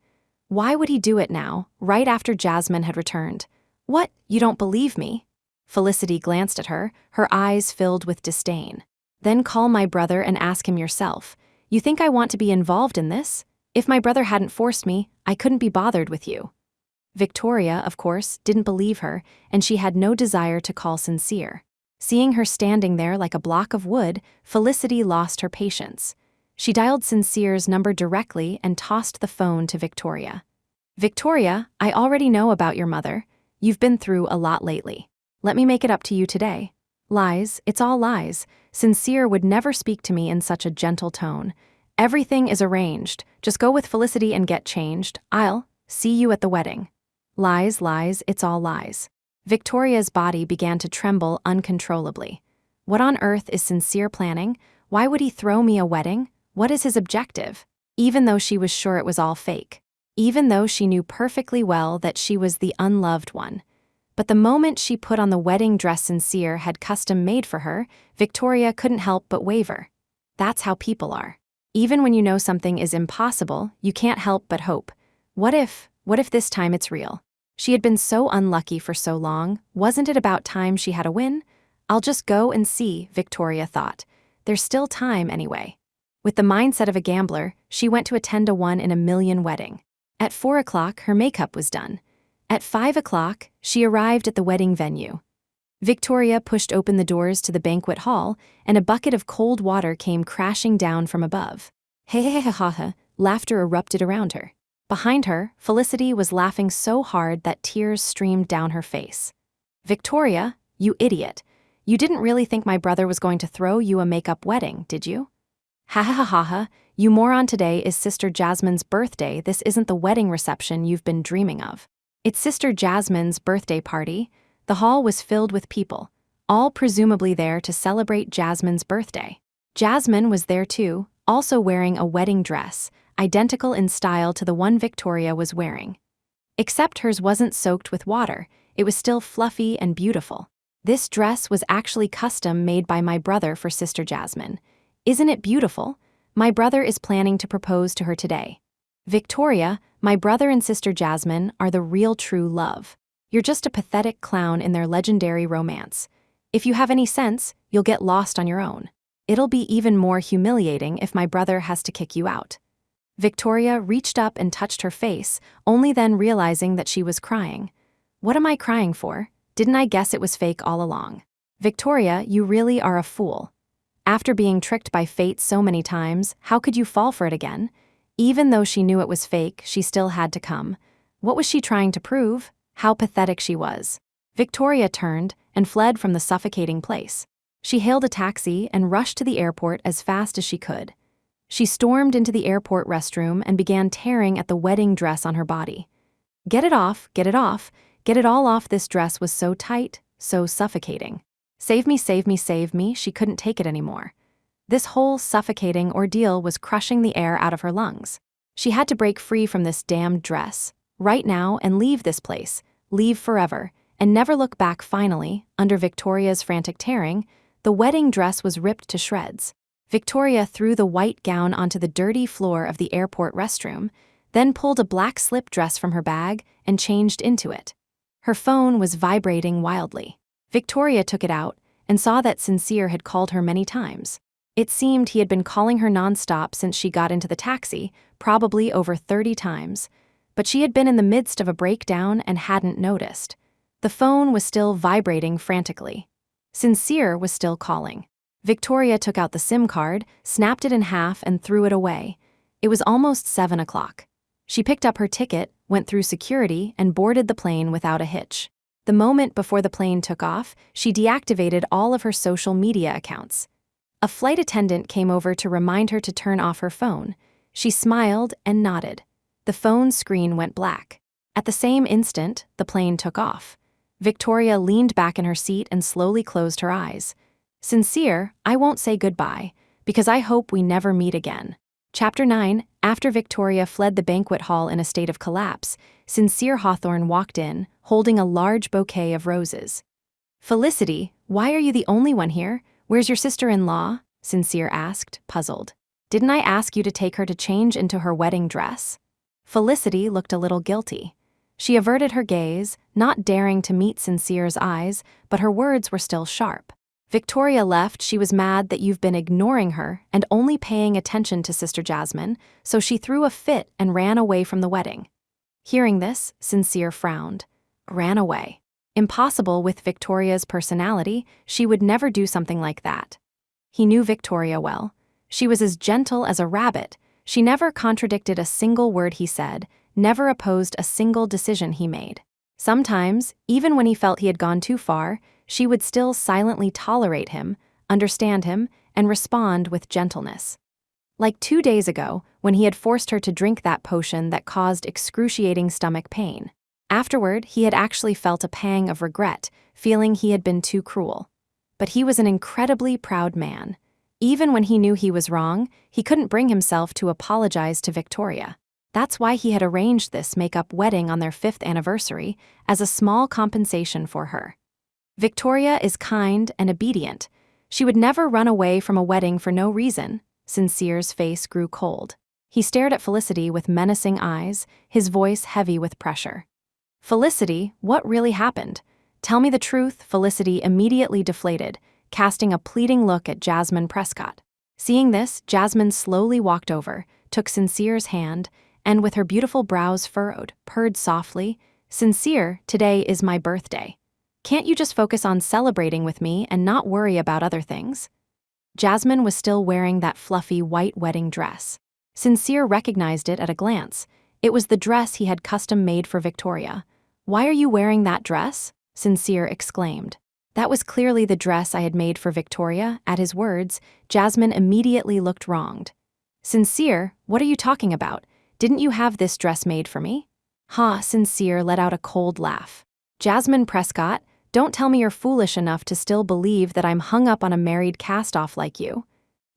Why would he do it now, right after Jasmine had returned? "What, you don't believe me?" Felicity glanced at her, her eyes filled with disdain. "Then call my brother and ask him yourself. You think I want to be involved in this? If my brother hadn't forced me, I couldn't be bothered with you." Victoria, of course, didn't believe her, and she had no desire to call Sincere. Seeing her standing there like a block of wood, Felicity lost her patience. She dialed Sincere's number directly and tossed the phone to Victoria. "Victoria, I already know about your mother. You've been through a lot lately. Let me make it up to you today." "Lies, it's all lies. Sincere would never speak to me in such a gentle tone. Everything is arranged. Just go with Felicity and get changed. I'll see you at the wedding. Lies, lies, it's all lies. Victoria's body began to tremble uncontrollably. What on earth is Sincere planning? Why would he throw me a wedding? What is his objective? Even though she was sure it was all fake. Even though she knew perfectly well that she was the unloved one. But the moment she put on the wedding dress Sincere had custom made for her, Victoria couldn't help but waver. That's how people are. Even when you know something is impossible, you can't help but hope. What if this time it's real? She had been so unlucky for so long, wasn't it about time she had a win? I'll just go and see, Victoria thought. There's still time anyway. With the mindset of a gambler, she went to attend a 1-in-a-million wedding. At 4 o'clock, her makeup was done. At 5 o'clock, she arrived at the wedding venue. Victoria pushed open the doors to the banquet hall, and a bucket of cold water came crashing down from above. Hey, laughter erupted around her. Behind her, Felicity was laughing so hard that tears streamed down her face. Victoria, you idiot. You didn't really think my brother was going to throw you a makeup wedding, did you? Ha, you moron, today is Sister Jasmine's birthday. This isn't the wedding reception you've been dreaming of. It's Sister Jasmine's birthday party. The hall was filled with people, all presumably there to celebrate Jasmine's birthday. Jasmine was there too, also wearing a wedding dress, identical in style to the one Victoria was wearing. Except hers wasn't soaked with water, it was still fluffy and beautiful. This dress was actually custom made by my brother for Sister Jasmine. Isn't it beautiful? My brother is planning to propose to her today. Victoria, my brother and Sister Jasmine are the real true love. You're just a pathetic clown in their legendary romance. If you have any sense, you'll get lost on your own. It'll be even more humiliating if my brother has to kick you out. Victoria reached up and touched her face, only then realizing that she was crying. What am I crying for? Didn't I guess it was fake all along? Victoria, you really are a fool. After being tricked by fate so many times, how could you fall for it again? Even though she knew it was fake, she still had to come. What was she trying to prove? How pathetic she was. Victoria turned and fled from the suffocating place. She hailed a taxi and rushed to the airport as fast as she could. She stormed into the airport restroom and began tearing at the wedding dress on her body. Get it off, get it off, get it all off. This dress was so tight, so suffocating. Save me, save me, save me. She couldn't take it anymore. This whole suffocating ordeal was crushing the air out of her lungs. She had to break free from this damned dress, right now, and leave this place, leave forever, and never look back. Finally, under Victoria's frantic tearing, the wedding dress was ripped to shreds. Victoria threw the white gown onto the dirty floor of the airport restroom, then pulled a black slip dress from her bag and changed into it. Her phone was vibrating wildly. Victoria took it out and saw that Sincere had called her many times. It seemed he had been calling her nonstop since she got into the taxi, probably over 30 times. But she had been in the midst of a breakdown and hadn't noticed. The phone was still vibrating frantically. Sincere was still calling. Victoria took out the SIM card, snapped it in half, and threw it away. It was almost 7 o'clock. She picked up her ticket, went through security, and boarded the plane without a hitch. The moment before the plane took off, she deactivated all of her social media accounts. A flight attendant came over to remind her to turn off her phone. She smiled and nodded. The phone screen went black. At the same instant, the plane took off. Victoria leaned back in her seat and slowly closed her eyes. Sincere, I won't say goodbye, because I hope we never meet again. Chapter 9. After Victoria fled the banquet hall in a state of collapse, Sincere Hawthorne walked in, holding a large bouquet of roses. Felicity, why are you the only one here? Where's your sister-in-law? Sincere asked, puzzled. Didn't I ask you to take her to change into her wedding dress? Felicity looked a little guilty. She averted her gaze, not daring to meet Sincere's eyes, but her words were still sharp. Victoria left. She was mad that you've been ignoring her and only paying attention to Sister Jasmine, so she threw a fit and ran away from the wedding. Hearing this, Sincere frowned. Ran away. Impossible with Victoria's personality, she would never do something like that. He knew Victoria well. She was as gentle as a rabbit. She never contradicted a single word he said, never opposed a single decision he made. Sometimes, even when he felt he had gone too far, she would still silently tolerate him, understand him, and respond with gentleness. Like 2 days ago, when he had forced her to drink that potion that caused excruciating stomach pain. Afterward, he had actually felt a pang of regret, feeling he had been too cruel. But he was an incredibly proud man. Even when he knew he was wrong, he couldn't bring himself to apologize to Victoria. That's why he had arranged this make-up wedding on their 5th anniversary as a small compensation for her. Victoria is kind and obedient. She would never run away from a wedding for no reason. Sincere's face grew cold. He stared at Felicity with menacing eyes, his voice heavy with pressure. Felicity, what really happened? Tell me the truth. Felicity immediately deflated, casting a pleading look at Jasmine Prescott. Seeing this, Jasmine slowly walked over, took Sincere's hand, and with her beautiful brows furrowed, purred softly, "Sincere, today is my birthday. Can't you just focus on celebrating with me and not worry about other things?" Jasmine was still wearing that fluffy white wedding dress. Sincere recognized it at a glance. It was the dress he had custom-made for Victoria. "Why are you wearing that dress?" Sincere exclaimed. That was clearly the dress I had made for Victoria. At his words, Jasmine immediately looked wronged. "Sincere, what are you talking about? Didn't you have this dress made for me?" Sincere let out a cold laugh. "Jasmine Prescott, don't tell me you're foolish enough to still believe that I'm hung up on a married cast-off like you."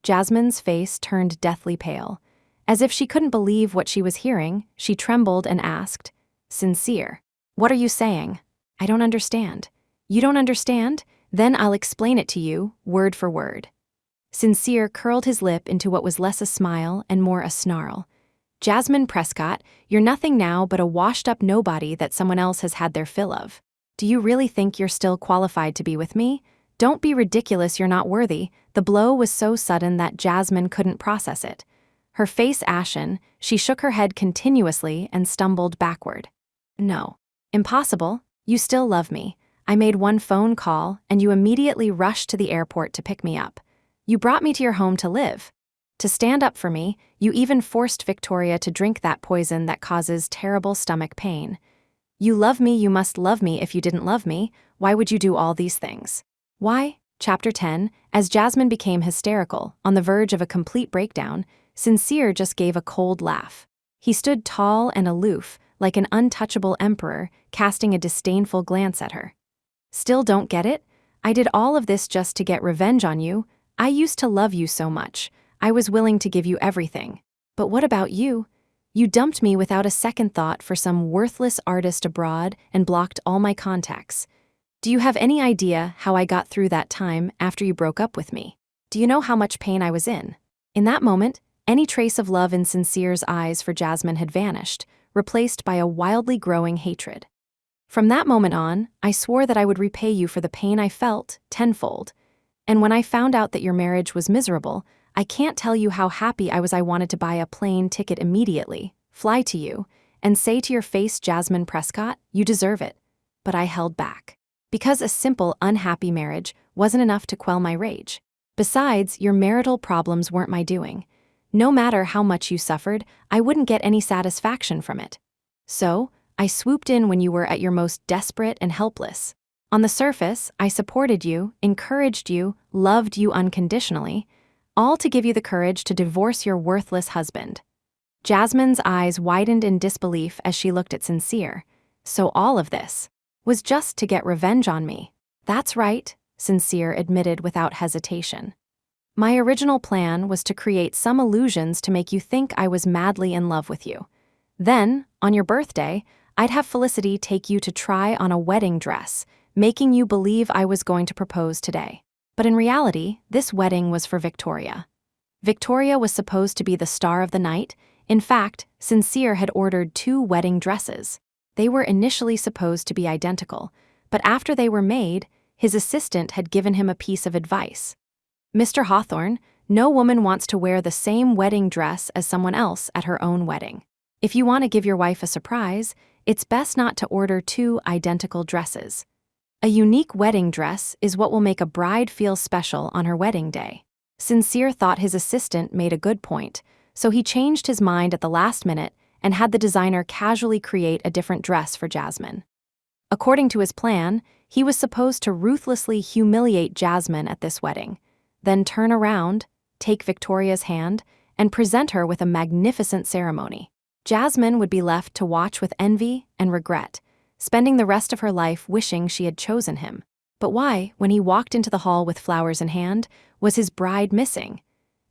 Jasmine's face turned deathly pale. As if she couldn't believe what she was hearing, she trembled and asked, "Sincere, what are you saying? I don't understand." "You don't understand? Then I'll explain it to you, word for word." Sincere curled his lip into what was less a smile and more a snarl. "Jasmine Prescott, you're nothing now but a washed-up nobody that someone else has had their fill of. Do you really think you're still qualified to be with me? Don't be ridiculous, you're not worthy." The blow was so sudden that Jasmine couldn't process it. Her face ashen, she shook her head continuously and stumbled backward. "No. Impossible. You still love me. I made one phone call, and you immediately rushed to the airport to pick me up. You brought me to your home to live. To stand up for me, you even forced Victoria to drink that poison that causes terrible stomach pain. You love me, you must love me. If you didn't love me, why would you do all these things?" Why? Chapter 10, as Jasmine became hysterical, on the verge of a complete breakdown, Sincere just gave a cold laugh. He stood tall and aloof, like an untouchable emperor, casting a disdainful glance at her. "Still don't get it? I did all of this just to get revenge on you. I used to love you so much. I was willing to give you everything. But what about you? You dumped me without a second thought for some worthless artist abroad and blocked all my contacts. Do you have any idea how I got through that time after you broke up with me? Do you know how much pain I was in?" In that moment, any trace of love in Sincere's eyes for Jasmine had vanished, replaced by a wildly growing hatred. "From that moment on, I swore that I would repay you for the pain I felt, tenfold. And when I found out that your marriage was miserable, I can't tell you how happy I was. I wanted to buy a plane ticket immediately, fly to you, and say to your face, 'Jasmine Prescott, you deserve it.' But I held back. Because a simple, unhappy marriage wasn't enough to quell my rage. Besides, your marital problems weren't my doing. No matter how much you suffered, I wouldn't get any satisfaction from it. So, I swooped in when you were at your most desperate and helpless. On the surface, I supported you, encouraged you, loved you unconditionally, all to give you the courage to divorce your worthless husband." Jasmine's eyes widened in disbelief as she looked at Sincere. "So all of this was just to get revenge on me?" "That's right," Sincere admitted without hesitation. "My original plan was to create some illusions to make you think I was madly in love with you. Then, on your birthday, I'd have Felicity take you to try on a wedding dress, making you believe I was going to propose today. But in reality, this wedding was for Victoria. Victoria was supposed to be the star of the night. In fact, Sincere had ordered 2 wedding dresses. They were initially supposed to be identical, but after they were made, his assistant had given him a piece of advice. "Mr. Hawthorne, no woman wants to wear the same wedding dress as someone else at her own wedding. If you want to give your wife a surprise, it's best not to order 2 identical dresses. A unique wedding dress is what will make a bride feel special on her wedding day." Sincere thought his assistant made a good point, so he changed his mind at the last minute and had the designer casually create a different dress for Jasmine. According to his plan, he was supposed to ruthlessly humiliate Jasmine at this wedding, then turn around, take Victoria's hand, and present her with a magnificent ceremony. Jasmine would be left to watch with envy and regret, spending the rest of her life wishing she had chosen him. But why, when he walked into the hall with flowers in hand, was his bride missing?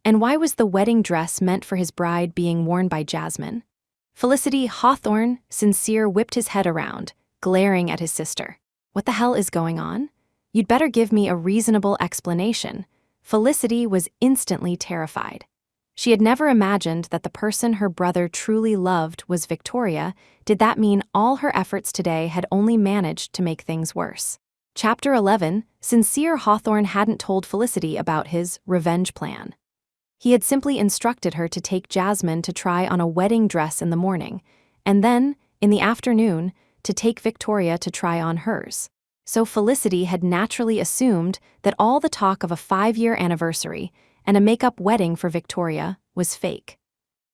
And why was the wedding dress meant for his bride being worn by Jasmine? Felicity Hawthorne Sincere whipped his head around, glaring at his sister. What the hell is going on? You'd better give me a reasonable explanation. Felicity was instantly terrified. She had never imagined that the person her brother truly loved was Victoria. Did that mean all her efforts today had only managed to make things worse? Chapter 11. Sincere Hawthorne hadn't told Felicity about his revenge plan. He had simply instructed her to take Jasmine to try on a wedding dress in the morning, and then, in the afternoon, to take Victoria to try on hers. So Felicity had naturally assumed that all the talk of a 5-year anniversary and a make-up wedding for Victoria was fake.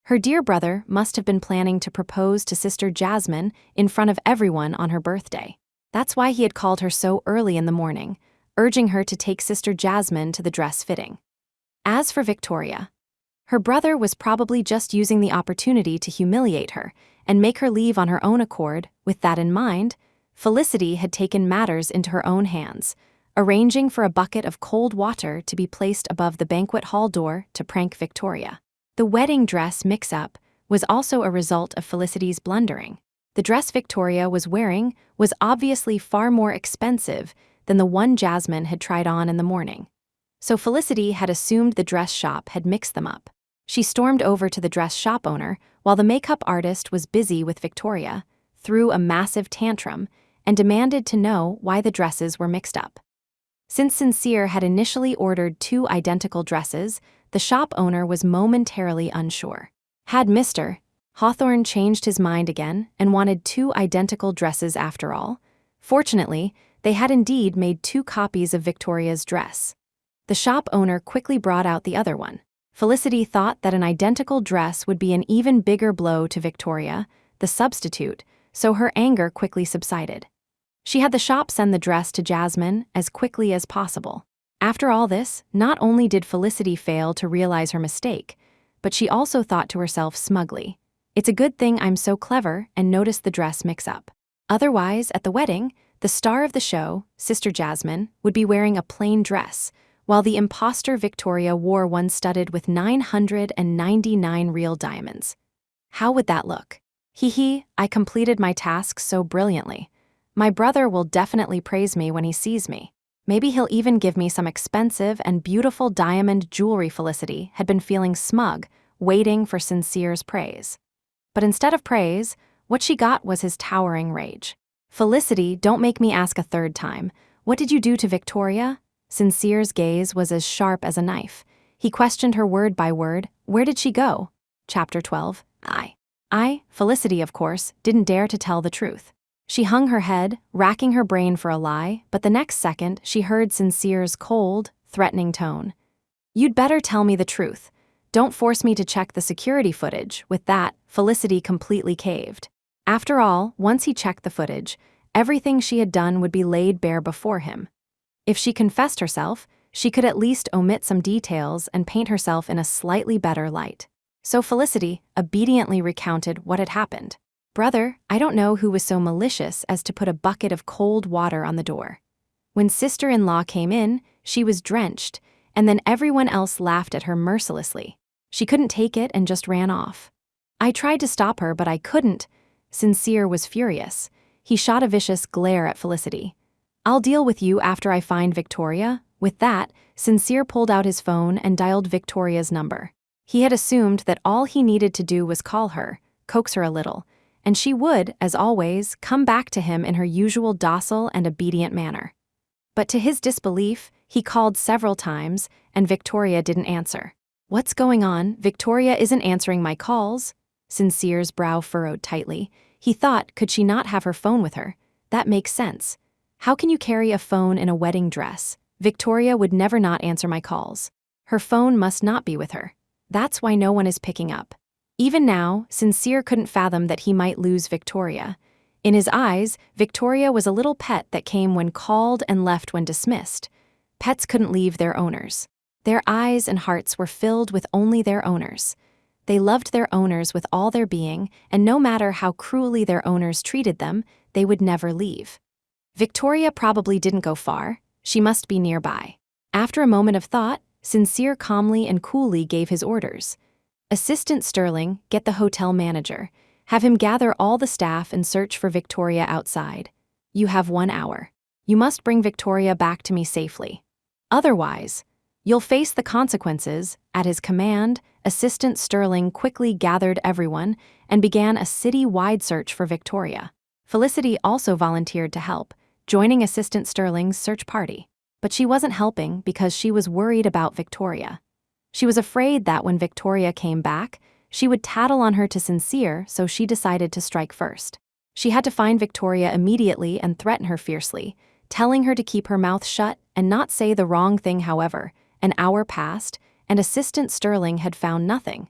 Her dear brother must have been planning to propose to Sister Jasmine in front of everyone on her birthday. That's why he had called her so early in the morning, urging her to take Sister Jasmine to the dress fitting. As for Victoria, her brother was probably just using the opportunity to humiliate her and make her leave on her own accord. With that in mind, Felicity had taken matters into her own hands, arranging for a bucket of cold water to be placed above the banquet hall door to prank Victoria. The wedding dress mix-up was also a result of Felicity's blundering. The dress Victoria was wearing was obviously far more expensive than the one Jasmine had tried on in the morning. So Felicity had assumed the dress shop had mixed them up. She stormed over to the dress shop owner while the makeup artist was busy with Victoria, threw a massive tantrum, and demanded to know why the dresses were mixed up. Since Sincere had initially ordered 2 identical dresses, the shop owner was momentarily unsure. Had Mr. Hawthorne changed his mind again and wanted 2 identical dresses after all? Fortunately, they had indeed made 2 copies of Victoria's dress. The shop owner quickly brought out the other one. Felicity thought that an identical dress would be an even bigger blow to Victoria, the substitute, so her anger quickly subsided. She had the shop send the dress to Jasmine as quickly as possible. After all this, not only did Felicity fail to realize her mistake, but she also thought to herself smugly, "It's a good thing I'm so clever and noticed the dress mix-up." Otherwise, at the wedding, the star of the show, Sister Jasmine, would be wearing a plain dress, while the imposter Victoria wore one studded with 999 real diamonds. How would that look? Hee, I completed my task so brilliantly. My brother will definitely praise me when he sees me. Maybe he'll even give me some expensive and beautiful diamond jewelry. Felicity had been feeling smug, waiting for Sincere's praise. But instead of praise, what she got was his towering rage. "Felicity, don't make me ask a 3rd time. What did you do to Victoria?" Sincere's gaze was as sharp as a knife. He questioned her word by word. "Where did she go?" Chapter 12. Felicity, of course, didn't dare to tell the truth. She hung her head, racking her brain for a lie, but the next second she heard Sincere's cold, threatening tone. "You'd better tell me the truth. Don't force me to check the security footage." With that, Felicity completely caved. After all, once he checked the footage, everything she had done would be laid bare before him. If she confessed herself, she could at least omit some details and paint herself in a slightly better light. So Felicity obediently recounted what had happened. "Brother, I don't know who was so malicious as to put a bucket of cold water on the door. When sister-in-law came in, she was drenched, and then everyone else laughed at her mercilessly. She couldn't take it and just ran off. I tried to stop her, but I couldn't." Sincere was furious. He shot a vicious glare at Felicity. "I'll deal with you after I find Victoria." With that, Sincere pulled out his phone and dialed Victoria's number. He had assumed that all he needed to do was call her, coax her a little, and she would, as always, come back to him in her usual docile and obedient manner. But to his disbelief, he called several times, and Victoria didn't answer. "What's going on? Victoria isn't answering my calls." Sincere's brow furrowed tightly. He thought, could she not have her phone with her? That makes sense. How can you carry a phone in a wedding dress? Victoria would never not answer my calls. Her phone must not be with her. That's why no one is picking up. Even now, Sincere couldn't fathom that he might lose Victoria. In his eyes, Victoria was a little pet that came when called and left when dismissed. Pets couldn't leave their owners. Their eyes and hearts were filled with only their owners. They loved their owners with all their being, and no matter how cruelly their owners treated them, they would never leave. Victoria probably didn't go far. She must be nearby. After a moment of thought, Sincere calmly and coolly gave his orders. Assistant Sterling, get the hotel manager. Have him gather all the staff and search for Victoria outside. You have 1 hour. You must bring Victoria back to me safely. Otherwise, you'll face the consequences. At his command, Assistant Sterling quickly gathered everyone and began a city-wide search for Victoria. Felicity also volunteered to help, joining Assistant Sterling's search party. But she wasn't helping because she was worried about Victoria. She was afraid that when Victoria came back, she would tattle on her to Sincere, so she decided to strike first. She had to find Victoria immediately and threaten her fiercely, telling her to keep her mouth shut and not say the wrong thing. However, an hour passed, and Assistant Sterling had found nothing.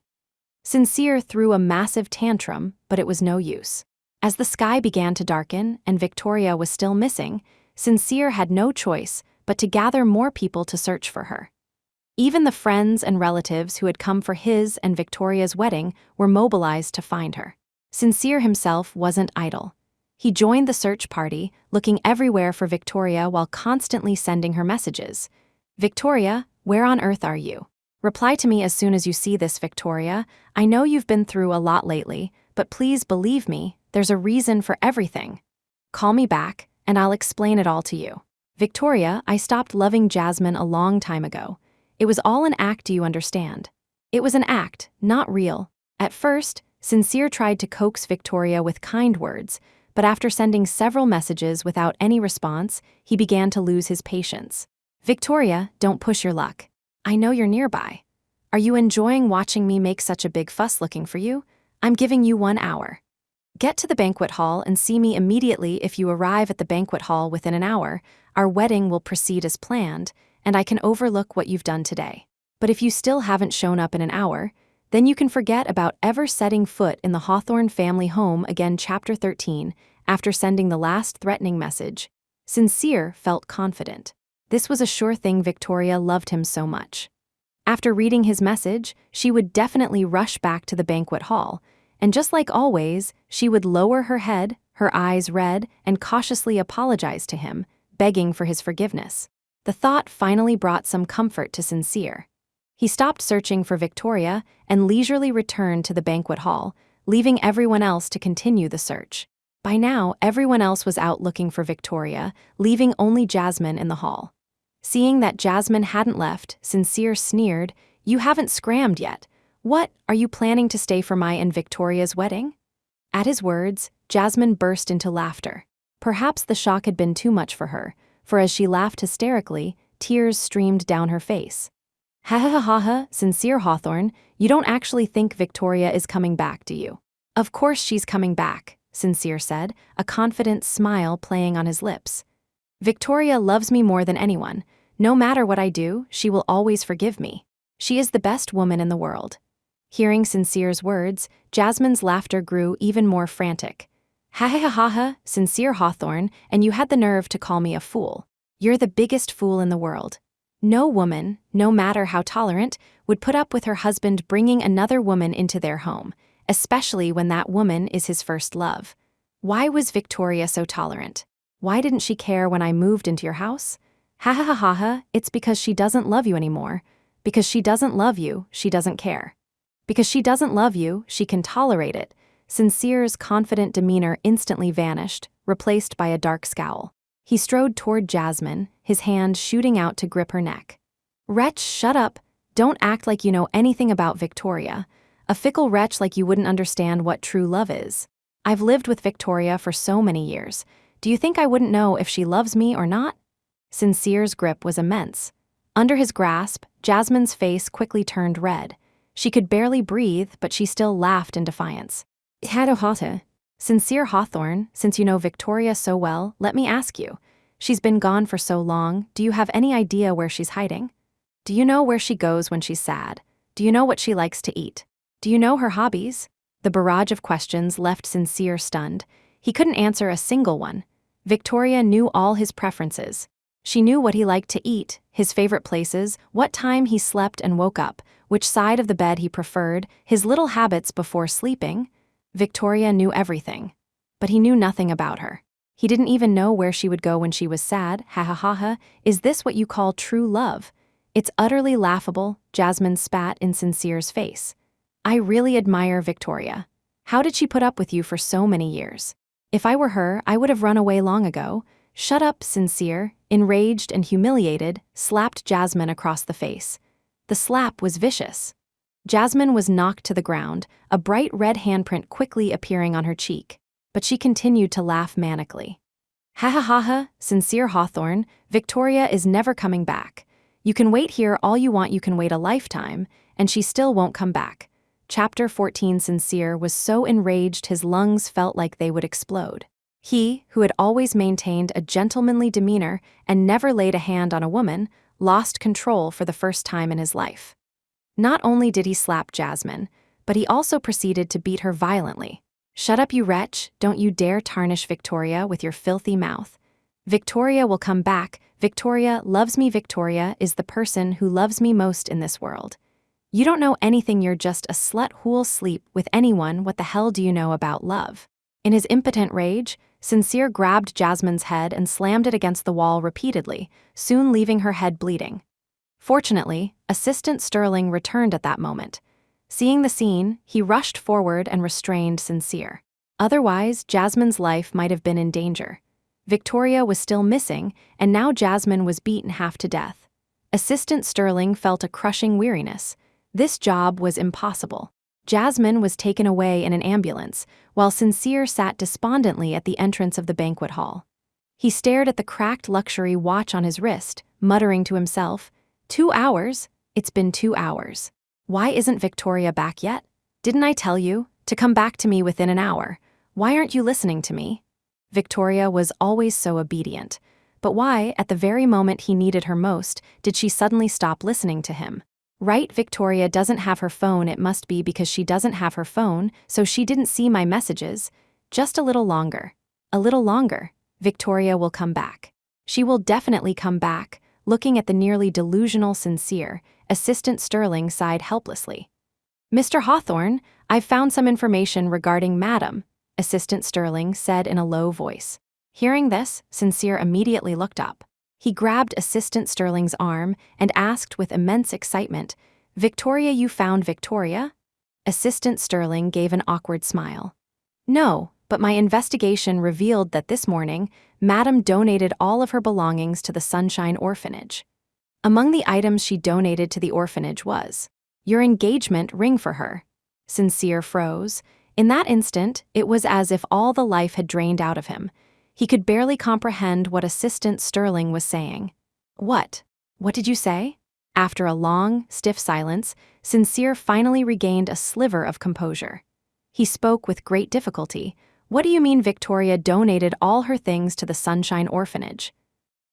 Sincere threw a massive tantrum, but it was no use. As the sky began to darken and Victoria was still missing, Sincere had no choice but to gather more people to search for her. Even the friends and relatives who had come for his and Victoria's wedding were mobilized to find her. Sincere himself wasn't idle. He joined the search party, looking everywhere for Victoria while constantly sending her messages. Victoria, where on earth are you? Reply to me as soon as you see this, Victoria. I know you've been through a lot lately, but please believe me, there's a reason for everything. Call me back, and I'll explain it all to you. Victoria, I stopped loving Jasmine a long time ago. It was all an act, do you understand? It was an act, not real. At first, Sincere tried to coax Victoria with kind words, but after sending several messages without any response, he began to lose his patience. Victoria, don't push your luck. I know you're nearby. Are you enjoying watching me make such a big fuss looking for you? I'm giving you 1 hour. Get to the banquet hall and see me immediately. If you arrive at the banquet hall within an hour, our wedding will proceed as planned, and I can overlook what you've done today. But if you still haven't shown up in an hour, then you can forget about ever setting foot in the Hawthorne family home again. Chapter 13. After sending the last threatening message, Sincere felt confident. This was a sure thing. Victoria loved him so much. After reading his message, she would definitely rush back to the banquet hall, and just like always, she would lower her head, her eyes red, and cautiously apologize to him, begging for his forgiveness. The thought finally brought some comfort to Sincere. He stopped searching for Victoria and leisurely returned to the banquet hall, leaving everyone else to continue the search. By now, everyone else was out looking for Victoria, leaving only Jasmine in the hall. Seeing that Jasmine hadn't left, Sincere sneered, "You haven't scrammed yet. What, are you planning to stay for my and Victoria's wedding?" At his words, Jasmine burst into laughter. Perhaps the shock had been too much for her, for as she laughed hysterically, tears streamed down her face. "Ha ha ha ha ha, Sincere Hawthorne, you don't actually think Victoria is coming back, do you?" "Of course she's coming back," Sincere said, a confident smile playing on his lips. "Victoria loves me more than anyone. No matter what I do, she will always forgive me. She is the best woman in the world." Hearing Sincere's words, Jasmine's laughter grew even more frantic. "Ha ha ha ha ha, Sincere Hawthorne, and you had the nerve to call me a fool. You're the biggest fool in the world. No woman, no matter how tolerant, would put up with her husband bringing another woman into their home, especially when that woman is his first love. Why was Victoria so tolerant? Why didn't she care when I moved into your house? Ha ha ha ha ha, it's because she doesn't love you anymore. Because she doesn't love you, she doesn't care. Because she doesn't love you, she can tolerate it." Sincere's confident demeanor instantly vanished, replaced by a dark scowl. He strode toward Jasmine, his hand shooting out to grip her neck. "Wretch, shut up. Don't act like you know anything about Victoria. A fickle wretch like you wouldn't understand what true love is. I've lived with Victoria for so many years. Do you think I wouldn't know if she loves me or not?" Sincere's grip was immense. Under his grasp, Jasmine's face quickly turned red. She could barely breathe, but she still laughed in defiance. "Hadohata. Sincere Hawthorne, since you know Victoria so well, let me ask you. She's been gone for so long, do you have any idea where she's hiding? Do you know where she goes when she's sad? Do you know what she likes to eat? Do you know her hobbies?" The barrage of questions left Sincere stunned. He couldn't answer a single one. Victoria knew all his preferences. She knew what he liked to eat, his favorite places, what time he slept and woke up, which side of the bed he preferred, his little habits before sleeping. Victoria knew everything. But he knew nothing about her. He didn't even know where she would go when she was sad. Ha ha ha ha. Is this what you call true love? It's utterly laughable, Jasmine spat in Sincere's face. I really admire Victoria. How did she put up with you for so many years? If I were her, I would have run away long ago. Shut up, Sincere, enraged and humiliated, slapped Jasmine across the face. The slap was vicious. Jasmine was knocked to the ground, a bright red handprint quickly appearing on her cheek, but she continued to laugh manically. Ha ha ha ha, Sincere Hawthorne, Victoria is never coming back. You can wait here all you want, you can wait a lifetime, and she still won't come back. Chapter 14. Sincere was so enraged his lungs felt like they would explode. He, who had always maintained a gentlemanly demeanor and never laid a hand on a woman, lost control for the first time in his life. Not only did he slap Jasmine, but he also proceeded to beat her violently. Shut up, you wretch, don't you dare tarnish Victoria with your filthy mouth. Victoria will come back. Victoria loves me. Victoria is the person who loves me most in this world. You don't know anything, you're just a slut who'll sleep with anyone. What the hell do you know about love? In his impotent rage, Sincere grabbed Jasmine's head and slammed it against the wall repeatedly, soon leaving her head bleeding. Fortunately, Assistant Sterling returned at that moment. Seeing the scene, he rushed forward and restrained Sincere. Otherwise, Jasmine's life might have been in danger. Victoria was still missing, and now Jasmine was beaten half to death. Assistant Sterling felt a crushing weariness. This job was impossible. Jasmine was taken away in an ambulance, while Sincere sat despondently at the entrance of the banquet hall. He stared at the cracked luxury watch on his wrist, muttering to himself, 2 hours? It's been 2 hours. Why isn't Victoria back yet? Didn't I tell you to come back to me within an hour? Why aren't you listening to me? Victoria was always so obedient, but why, at the very moment he needed her most, did she suddenly stop listening to him? Right, Victoria doesn't have her phone. It must be because she doesn't have her phone, so she didn't see my messages. Just a little longer. A little longer. Victoria will come back. She will definitely come back. Looking at the nearly delusional Sincere, Assistant Sterling sighed helplessly. Mr. Hawthorne, I've found some information regarding Madam, Assistant Sterling said in a low voice. Hearing this, Sincere immediately looked up. He grabbed Assistant Sterling's arm and asked with immense excitement, Victoria, you found Victoria? Assistant Sterling gave an awkward smile. No, but my investigation revealed that this morning, Madam donated all of her belongings to the Sunshine Orphanage. Among the items she donated to the orphanage was your engagement ring for her. Sincere froze. In that instant, it was as if all the life had drained out of him. He could barely comprehend what Assistant Sterling was saying. What? What did you say? After a long, stiff silence, Sincere finally regained a sliver of composure. He spoke with great difficulty. What do you mean Victoria donated all her things to the Sunshine Orphanage?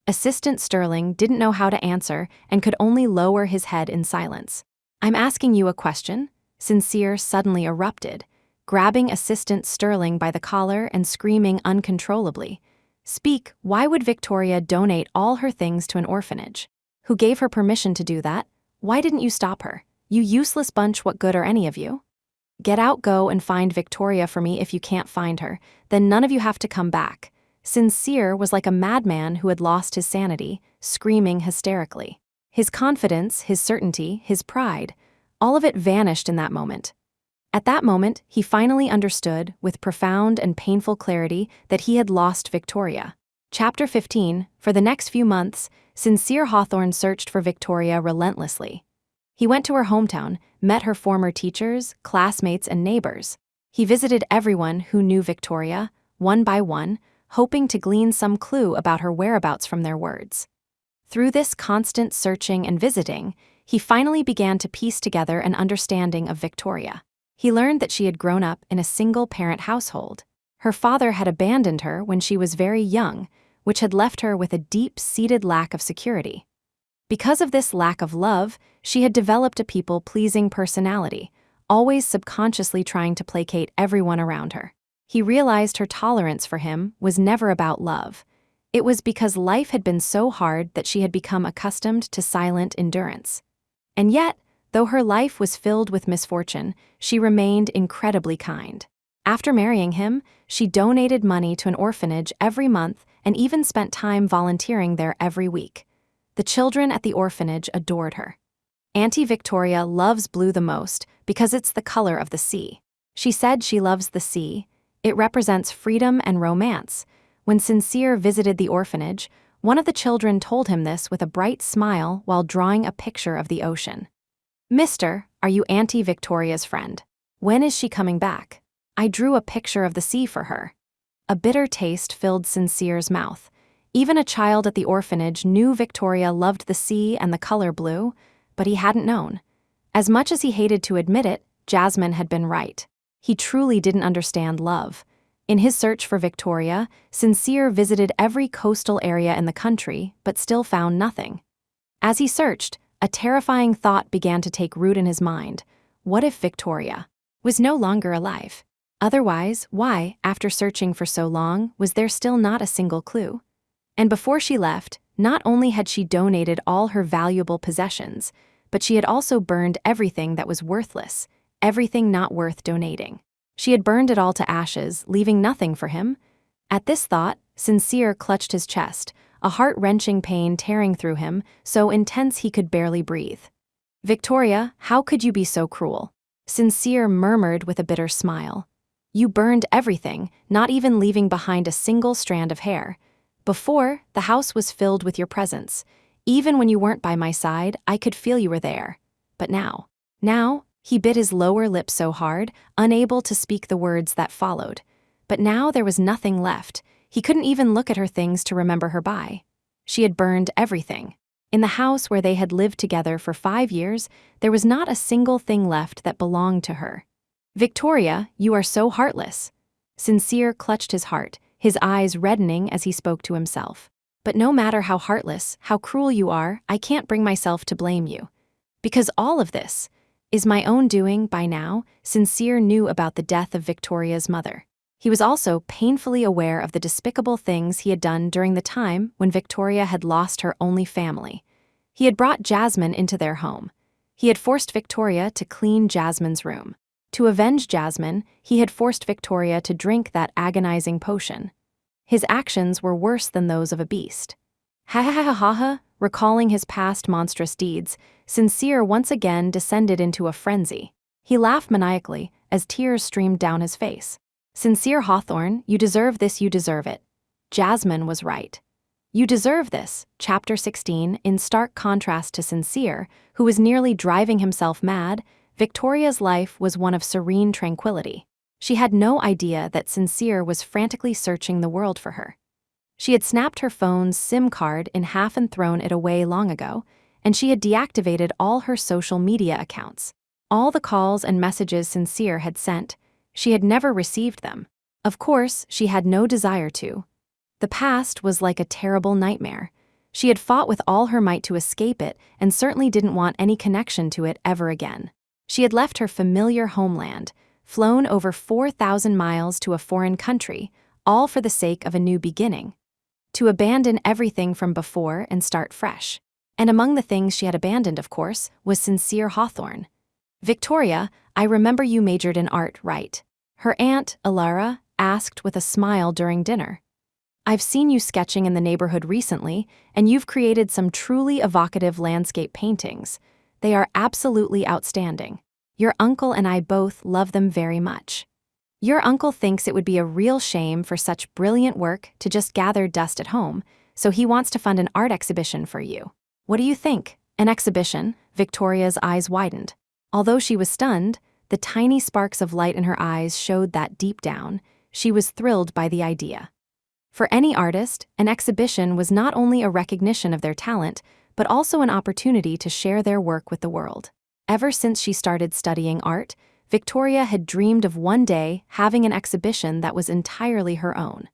Assistant Sterling didn't know how to answer and could only lower his head in silence. I'm asking you a question, Sincere suddenly erupted, grabbing Assistant Sterling by the collar and screaming uncontrollably. Speak, why would Victoria donate all her things to an orphanage? Who gave her permission to do that? Why didn't you stop her? You useless bunch, what good are any of you? Get out, go and find Victoria for me. If you can't find her, then none of you have to come back. Sincere was like a madman who had lost his sanity, screaming hysterically. His confidence, his certainty, his pride, all of it vanished in that moment. At that moment, he finally understood, with profound and painful clarity, that he had lost Victoria. Chapter 15. For the next few months, Sincere Hawthorne searched for Victoria relentlessly. He went to her hometown, met her former teachers, classmates, and neighbors. He visited everyone who knew Victoria, one by one, hoping to glean some clue about her whereabouts from their words. Through this constant searching and visiting, he finally began to piece together an understanding of Victoria. He learned that she had grown up in a single-parent household. Her father had abandoned her when she was very young, which had left her with a deep-seated lack of security. Because of this lack of love, she had developed a people-pleasing personality, always subconsciously trying to placate everyone around her. He realized her tolerance for him was never about love. It was because life had been so hard that she had become accustomed to silent endurance. And yet, though her life was filled with misfortune, she remained incredibly kind. After marrying him, she donated money to an orphanage every month and even spent time volunteering there every week. The children at the orphanage adored her. Auntie Victoria loves blue the most because it's the color of the sea. She said she loves the sea. It represents freedom and romance. When Sincere visited the orphanage, one of the children told him this with a bright smile while drawing a picture of the ocean. "Mister, are you Auntie Victoria's friend? When is she coming back? I drew a picture of the sea for her." A bitter taste filled Sincere's mouth. Even a child at the orphanage knew Victoria loved the sea and the color blue, but he hadn't known. As much as he hated to admit it, Jasmine had been right. He truly didn't understand love. In his search for Victoria, Sincere visited every coastal area in the country, but still found nothing. As he searched, a terrifying thought began to take root in his mind. What if Victoria was no longer alive? Otherwise, why, after searching for so long, was there still not a single clue? And before she left, not only had she donated all her valuable possessions, but she had also burned everything that was worthless, everything not worth donating. She had burned it all to ashes, leaving nothing for him. At this thought, Sincere clutched his chest, a heart-wrenching pain tearing through him, so intense he could barely breathe. "Victoria, how could you be so cruel?" Sincere murmured with a bitter smile. "You burned everything, not even leaving behind a single strand of hair. Before, the house was filled with your presence. Even when you weren't by my side, I could feel you were there. But now," he bit his lower lip so hard, unable to speak the words that followed. But now there was nothing left. He couldn't even look at her things to remember her by. She had burned everything. In the house where they had lived together for 5 years, there was not a single thing left that belonged to her. "Victoria, you are so heartless." Sincere clutched his heart, his eyes reddening as he spoke to himself. "But no matter how heartless, how cruel you are, I can't bring myself to blame you. Because all of this is my own doing." By now, Sincere knew about the death of Victoria's mother. He was also painfully aware of the despicable things he had done during the time when Victoria had lost her only family. He had brought Jasmine into their home. He had forced Victoria to clean Jasmine's room. To avenge Jasmine, he had forced Victoria to drink that agonizing potion. His actions were worse than those of a beast. Ha ha ha ha ha! Recalling his past monstrous deeds, Sincere once again descended into a frenzy. He laughed maniacally as tears streamed down his face. "Sincere Hawthorne, you deserve this, you deserve it." Jasmine was right. "You deserve this." Chapter 16, in stark contrast to Sincere, who was nearly driving himself mad, Victoria's life was one of serene tranquility. She had no idea that Sincere was frantically searching the world for her. She had snapped her phone's SIM card in half and thrown it away long ago, and she had deactivated all her social media accounts. All the calls and messages Sincere had sent, she had never received them. Of course, she had no desire to. The past was like a terrible nightmare. She had fought with all her might to escape it and certainly didn't want any connection to it ever again. She had left her familiar homeland, flown over 4,000 miles to a foreign country, all for the sake of a new beginning. To abandon everything from before and start fresh. And among the things she had abandoned, of course, was Sincere Hawthorne. "Victoria, I remember you majored in art, right?" her aunt, Alara, asked with a smile during dinner. "I've seen you sketching in the neighborhood recently, and you've created some truly evocative landscape paintings. They are absolutely outstanding. Your uncle and I both love them very much. Your uncle thinks it would be a real shame for such brilliant work to just gather dust at home, so he wants to fund an art exhibition for you. What do you think?" An exhibition? Victoria's eyes widened. Although she was stunned, the tiny sparks of light in her eyes showed that deep down, she was thrilled by the idea. For any artist, an exhibition was not only a recognition of their talent, but also an opportunity to share their work with the world. Ever since she started studying art, Victoria had dreamed of one day having an exhibition that was entirely her own.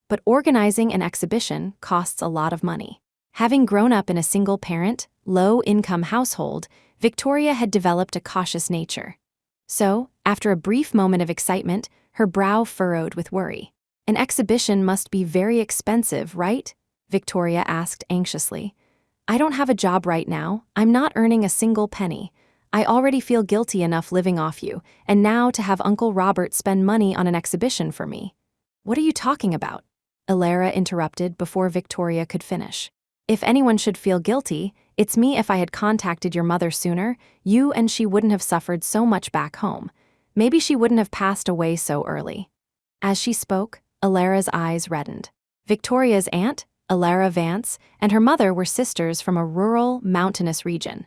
But organizing an exhibition costs a lot of money. Having grown up in a single-parent, low-income household, Victoria had developed a cautious nature. So, after a brief moment of excitement, her brow furrowed with worry. "An exhibition must be very expensive, right?" Victoria asked anxiously. I don't have a job right now. I'm not earning a single penny. I already feel guilty enough living off you, and now to have Uncle Robert spend money on an exhibition for me. What are you talking about? Alara interrupted before Victoria could finish. If anyone should feel guilty, it's me. If I had contacted your mother sooner, you and she wouldn't have suffered so much back home. Maybe she wouldn't have passed away so early. As she spoke, Alara's eyes reddened. Victoria's aunt, Alara Vance, and her mother were sisters from a rural, mountainous region.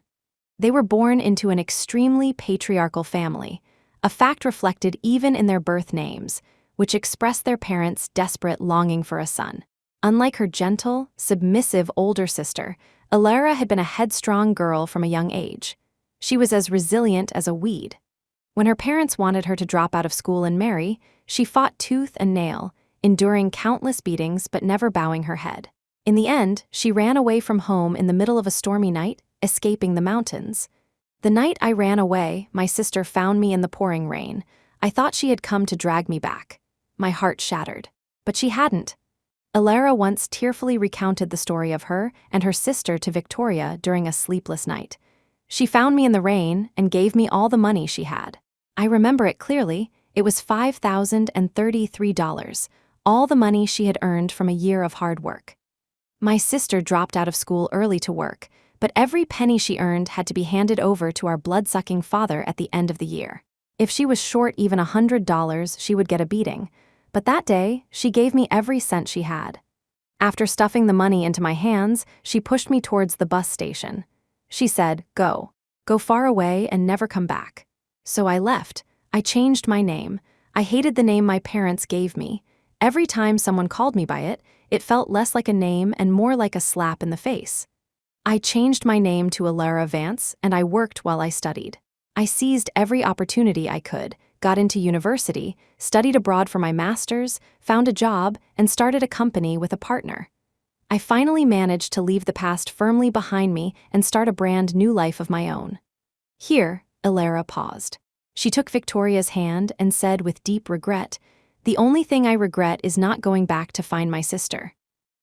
They were born into an extremely patriarchal family, a fact reflected even in their birth names, which expressed their parents' desperate longing for a son. Unlike her gentle, submissive older sister, Alara had been a headstrong girl from a young age. She was as resilient as a weed. When her parents wanted her to drop out of school and marry, she fought tooth and nail, enduring countless beatings but never bowing her head. In the end, she ran away from home in the middle of a stormy night, escaping the mountains. The night I ran away, my sister found me in the pouring rain. I thought she had come to drag me back. My heart shattered. But she hadn't. Alara once tearfully recounted the story of her and her sister to Victoria during a sleepless night. She found me in the rain and gave me all the money she had. I remember it clearly. It was $5,033, all the money she had earned from a year of hard work. My sister dropped out of school early to work, but every penny she earned had to be handed over to our blood-sucking father at the end of the year. If she was short even $100, she would get a beating. But that day, she gave me every cent she had. After stuffing the money into my hands, she pushed me towards the bus station. She said, Go far away and never come back. So I left. I changed my name. I hated the name my parents gave me. Every time someone called me by it, it felt less like a name and more like a slap in the face. I changed my name to Alara Vance, and I worked while I studied. I seized every opportunity I could, got into university, studied abroad for my master's, found a job, and started a company with a partner. I finally managed to leave the past firmly behind me and start a brand new life of my own. Here, Alara paused. She took Victoria's hand and said with deep regret, The only thing I regret is not going back to find my sister.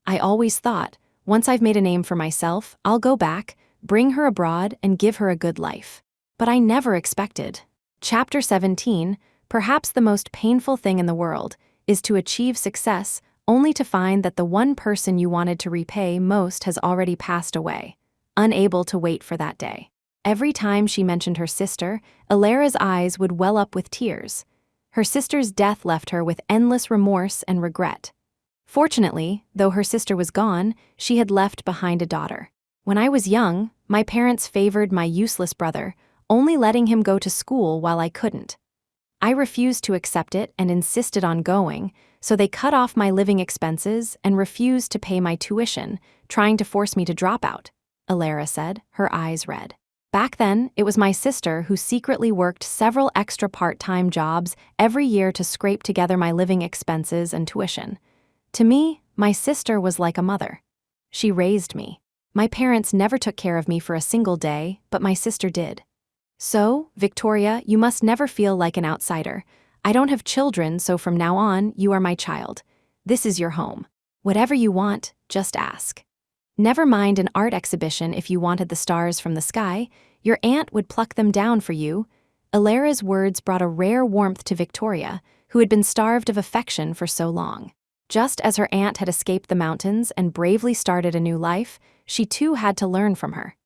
I always thought, once I've made a name for myself, I'll go back, bring her abroad, and give her a good life. But I never expected. Chapter 17, perhaps the most painful thing in the world, is to achieve success only to find that the one person you wanted to repay most has already passed away, unable to wait for that day. Every time she mentioned her sister, Alara's eyes would well up with tears. Her sister's death left her with endless remorse and regret. Fortunately, though her sister was gone, she had left behind a daughter. When I was young, my parents favored my useless brother, only letting him go to school while I couldn't. I refused to accept it and insisted on going, so they cut off my living expenses and refused to pay my tuition, trying to force me to drop out, Alara said, her eyes red. Back then, it was my sister who secretly worked several extra part-time jobs every year to scrape together my living expenses and tuition. To me, my sister was like a mother. She raised me. My parents never took care of me for a single day, but my sister did. So, Victoria, you must never feel like an outsider. I don't have children, so from now on, you are my child. This is your home. Whatever you want, just ask. Never mind an art exhibition if you wanted the stars from the sky. Your aunt would pluck them down for you. Alara's words brought a rare warmth to Victoria, who had been starved of affection for so long. Just as her aunt had escaped the mountains and bravely started a new life, she too had to learn from her.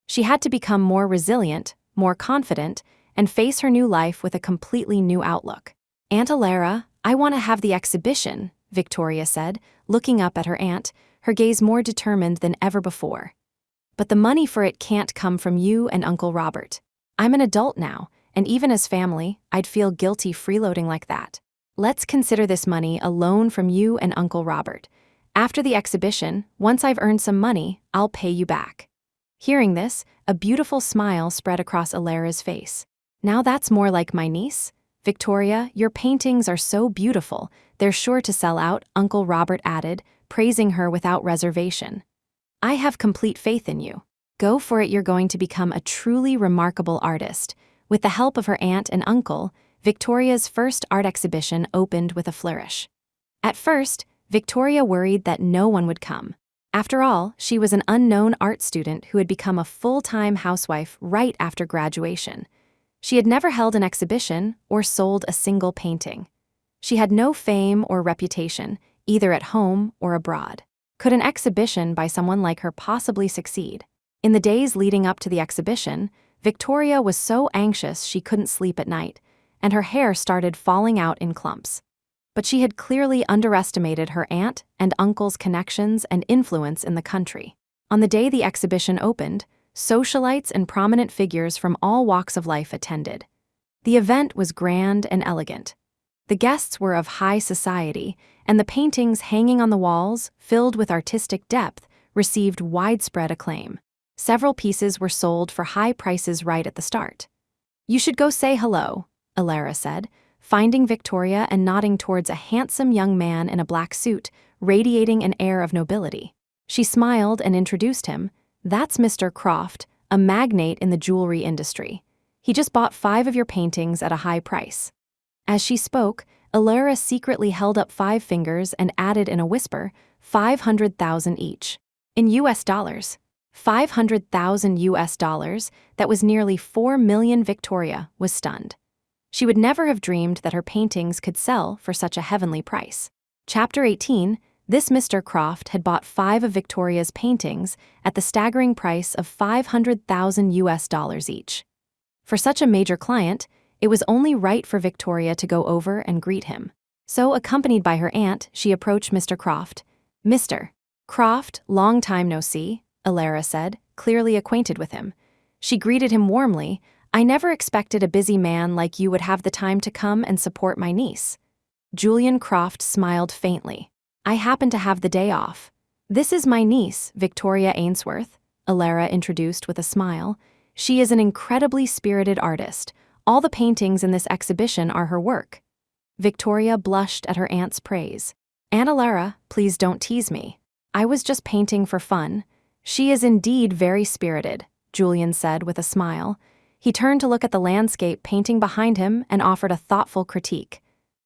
She had to become more resilient, more confident, and face her new life with a completely new outlook. Aunt Alara, I want to have the exhibition, Victoria said, looking up at her aunt, her gaze more determined than ever before. But the money for it can't come from you and Uncle Robert. I'm an adult now, and even as family, I'd feel guilty freeloading like that. Let's consider this money a loan from you and Uncle Robert. After the exhibition, once I've earned some money, I'll pay you back. Hearing this, a beautiful smile spread across Alara's face. Now that's more like my niece. Victoria, your paintings are so beautiful, they're sure to sell out, Uncle Robert added, praising her without reservation. I have complete faith in you. Go for it, you're going to become a truly remarkable artist. With the help of her aunt and uncle, Victoria's first art exhibition opened with a flourish. At first, Victoria worried that no one would come. After all, she was an unknown art student who had become a full-time housewife right after graduation. She had never held an exhibition or sold a single painting. She had no fame or reputation, either at home or abroad. Could an exhibition by someone like her possibly succeed? In the days leading up to the exhibition, Victoria was so anxious she couldn't sleep at night, and her hair started falling out in clumps. But she had clearly underestimated her aunt and uncle's connections and influence in the country. On the day the exhibition opened, socialites and prominent figures from all walks of life attended. The event was grand and elegant. The guests were of high society, and the paintings hanging on the walls, filled with artistic depth, received widespread acclaim. Several pieces were sold for high prices right at the start. "You should go say hello," Alara said, finding Victoria and nodding towards a handsome young man in a black suit, radiating an air of nobility. She smiled and introduced him. "That's Mr. Croft, a magnate in the jewelry industry. He just bought 5 of your paintings at a high price." As she spoke, Alara secretly held up 5 fingers and added in a whisper, 500,000 each. In US dollars. 500,000 US dollars, that was nearly 4 million. Victoria was stunned. She would never have dreamed that her paintings could sell for such a heavenly price. Chapter 18, this Mr. Croft had bought 5 of Victoria's paintings at the staggering price of 500,000 US dollars each. For such a major client, it was only right for Victoria to go over and greet him. So, accompanied by her aunt, she approached Mr. Croft. "Mr. Croft, long time no see," Alara said, clearly acquainted with him. She greeted him warmly. "I never expected a busy man like you would have the time to come and support my niece." Julian Croft smiled faintly. "I happen to have the day off." "This is my niece, Victoria Ainsworth," Alara introduced with a smile. "She is an incredibly spirited artist. All the paintings in this exhibition are her work." Victoria blushed at her aunt's praise. "Aunt Alara, please don't tease me. I was just painting for fun." "She is indeed very spirited," Julian said with a smile. He turned to look at the landscape painting behind him and offered a thoughtful critique.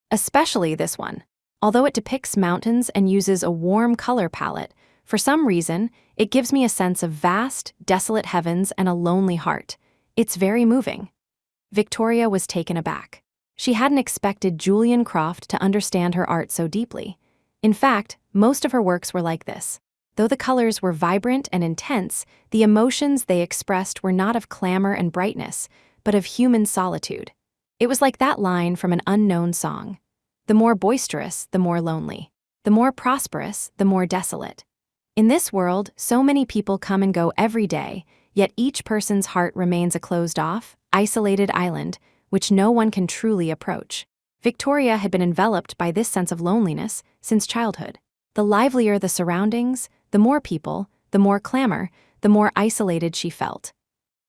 "Especially this one. Although it depicts mountains and uses a warm color palette, for some reason, it gives me a sense of vast, desolate heavens and a lonely heart. It's very moving." Victoria was taken aback. She hadn't expected Julian Croft to understand her art so deeply. In fact, most of her works were like this. Though the colors were vibrant and intense, the emotions they expressed were not of clamor and brightness, but of human solitude. It was like that line from an unknown song. The more boisterous, the more lonely. The more prosperous, the more desolate. In this world, so many people come and go every day, yet each person's heart remains a closed-off, isolated island, which no one can truly approach. Victoria had been enveloped by this sense of loneliness since childhood. The livelier the surroundings, the more people, the more clamor, the more isolated she felt.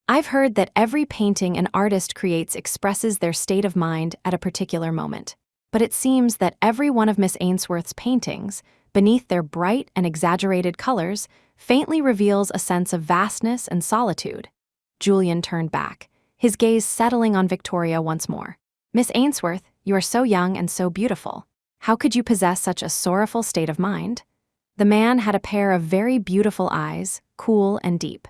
"I've heard that every painting an artist creates expresses their state of mind at a particular moment. But it seems that every one of Miss Ainsworth's paintings, beneath their bright and exaggerated colors, faintly reveals a sense of vastness and solitude." Julian turned back, his gaze settling on Victoria once more. "Miss Ainsworth, you are so young and so beautiful. How could you possess such a sorrowful state of mind?" The man had a pair of very beautiful eyes, cool and deep.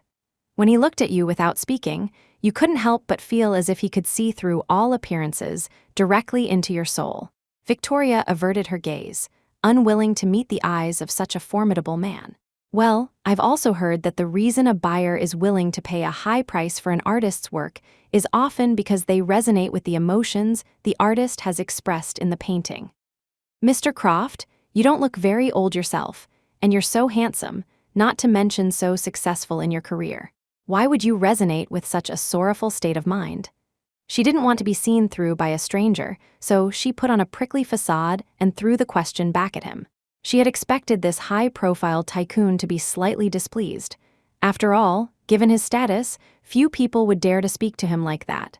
When he looked at you without speaking, you couldn't help but feel as if he could see through all appearances, directly into your soul. Victoria averted her gaze, unwilling to meet the eyes of such a formidable man. "Well, I've also heard that the reason a buyer is willing to pay a high price for an artist's work is often because they resonate with the emotions the artist has expressed in the painting." "Mr. Croft, you don't look very old yourself, and you're so handsome, not to mention so successful in your career. Why would you resonate with such a sorrowful state of mind?" She didn't want to be seen through by a stranger, so she put on a prickly facade and threw the question back at him. She had expected this high-profile tycoon to be slightly displeased. After all, given his status, few people would dare to speak to him like that.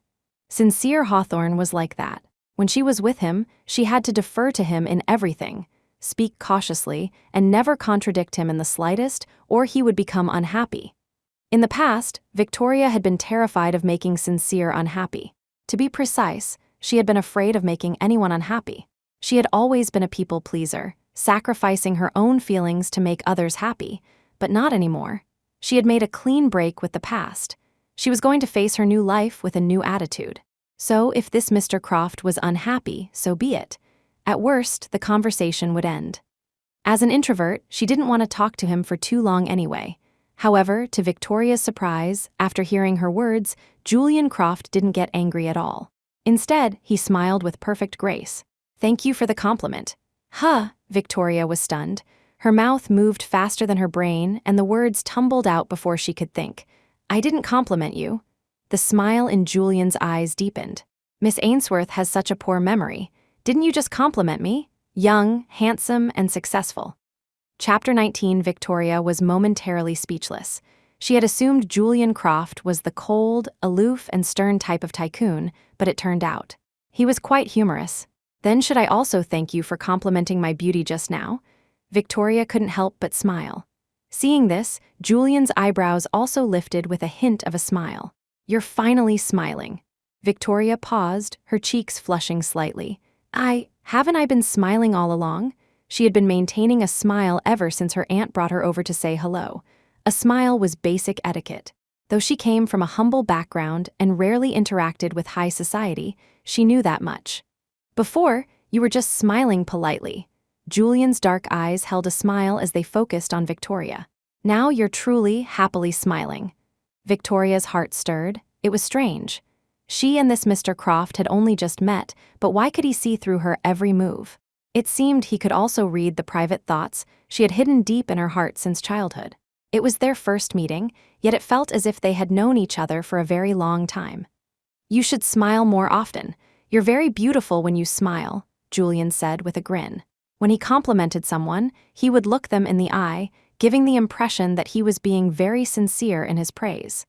Sincere Hawthorne was like that. When she was with him, she had to defer to him in everything, speak cautiously, and never contradict him in the slightest, or he would become unhappy. In the past, Victoria had been terrified of making Sincere unhappy. To be precise, she had been afraid of making anyone unhappy. She had always been a people pleaser, sacrificing her own feelings to make others happy, but not anymore. She had made a clean break with the past. She was going to face her new life with a new attitude. So if this Mr. Croft was unhappy, so be it. At worst, the conversation would end. As an introvert, she didn't want to talk to him for too long anyway. However, to Victoria's surprise, after hearing her words, Julian Croft didn't get angry at all. Instead, he smiled with perfect grace. "Thank you for the compliment." "Huh," Victoria was stunned. Her mouth moved faster than her brain, and the words tumbled out before she could think. "I didn't compliment you." The smile in Julian's eyes deepened. "Miss Ainsworth has such a poor memory. Didn't you just compliment me? Young, handsome, and successful." Chapter 19. Victoria was momentarily speechless. She had assumed Julian Croft was the cold, aloof, and stern type of tycoon, but it turned out he was quite humorous. "Then should I also thank you for complimenting my beauty just now?" Victoria couldn't help but smile. Seeing this, Julian's eyebrows also lifted with a hint of a smile. "You're finally smiling." Victoria paused, her cheeks flushing slightly. Haven't I been smiling all along?" She had been maintaining a smile ever since her aunt brought her over to say hello. A smile was basic etiquette. Though she came from a humble background and rarely interacted with high society, she knew that much. "Before, you were just smiling politely." Julian's dark eyes held a smile as they focused on Victoria. "Now you're truly, happily smiling." Victoria's heart stirred. It was strange. She and this Mr. Croft had only just met, but why could he see through her every move? It seemed he could also read the private thoughts she had hidden deep in her heart since childhood. It was their first meeting, yet it felt as if they had known each other for a very long time. "You should smile more often. You're very beautiful when you smile," Julian said with a grin. When he complimented someone, he would look them in the eye, giving the impression that he was being very sincere in his praise.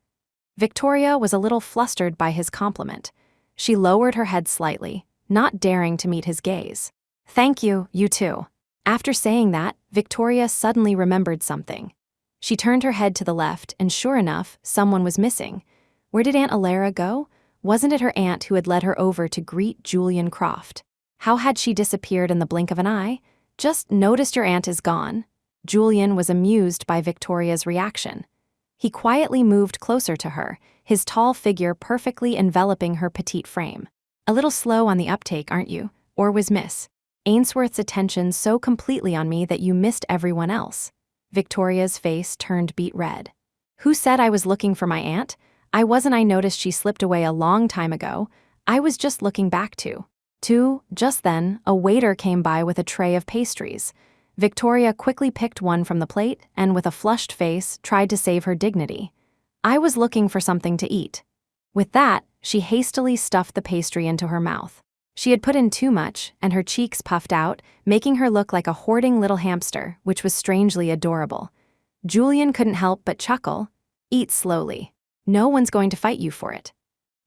Victoria was a little flustered by his compliment. She lowered her head slightly, not daring to meet his gaze. "Thank you, you too." After saying that, Victoria suddenly remembered something. She turned her head to the left, and sure enough, someone was missing. Where did Aunt Alara go? Wasn't it her aunt who had led her over to greet Julian Croft? How had she disappeared in the blink of an eye? "Just noticed your aunt is gone." Julian was amused by Victoria's reaction. He quietly moved closer to her, his tall figure perfectly enveloping her petite frame. "A little slow on the uptake, aren't you? Or was Miss Ainsworth's attention so completely on me that you missed everyone else?" Victoria's face turned beet red. "Who said I was looking for my aunt? I wasn't. I noticed she slipped away a long time ago. I was just looking back to." Just then, a waiter came by with a tray of pastries. Victoria quickly picked one from the plate and, with a flushed face, tried to save her dignity. "I was looking for something to eat." With that, she hastily stuffed the pastry into her mouth. She had put in too much, and her cheeks puffed out, making her look like a hoarding little hamster, which was strangely adorable. Julian couldn't help but chuckle. "Eat slowly. No one's going to fight you for it."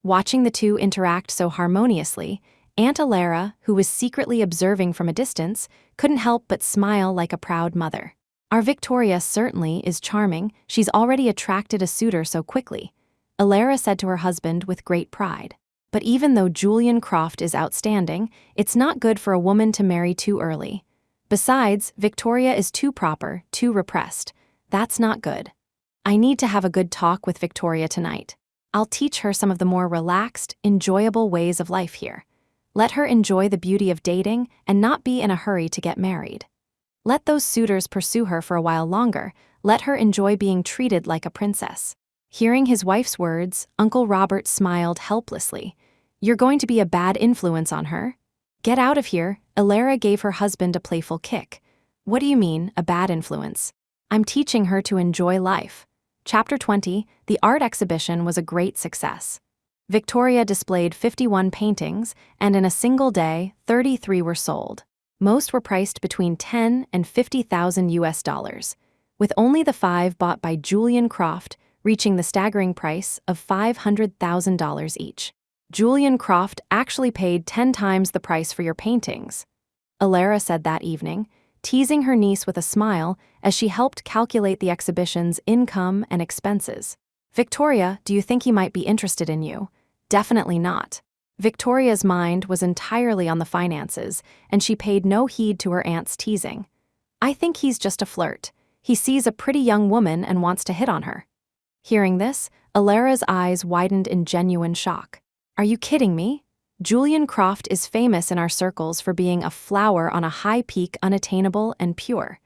Watching the two interact so harmoniously, Aunt Alara, who was secretly observing from a distance, couldn't help but smile like a proud mother. "Our Victoria certainly is charming. She's already attracted a suitor so quickly," Alara said to her husband with great pride. "But even though Julian Croft is outstanding, it's not good for a woman to marry too early. Besides, Victoria is too proper, too repressed. That's not good. I need to have a good talk with Victoria tonight. I'll teach her some of the more relaxed, enjoyable ways of life here. Let her enjoy the beauty of dating and not be in a hurry to get married. Let those suitors pursue her for a while longer. Let her enjoy being treated like a princess." Hearing his wife's words, Uncle Robert smiled helplessly. "You're going to be a bad influence on her?" "Get out of here," Alara gave her husband a playful kick. "What do you mean, a bad influence?" "I'm teaching her to enjoy life." Chapter 20. The art exhibition was a great success. Victoria displayed 51 paintings, and in a single day, 33 were sold. Most were priced between $10,000 and $50,000 US, with only the 5 bought by Julian Croft reaching the staggering price of $500,000 each. "Julian Croft actually paid 10 times the price for your paintings," Alara said that evening, teasing her niece with a smile as she helped calculate the exhibition's income and expenses. "Victoria, do you think he might be interested in you?" "Definitely not." Victoria's mind was entirely on the finances, and she paid no heed to her aunt's teasing. "I think he's just a flirt. He sees a pretty young woman and wants to hit on her. Hearing this, Alara's eyes widened in genuine shock. Are you kidding me? Julian Croft is famous in our circles for being a flower on a high peak, unattainable and pure.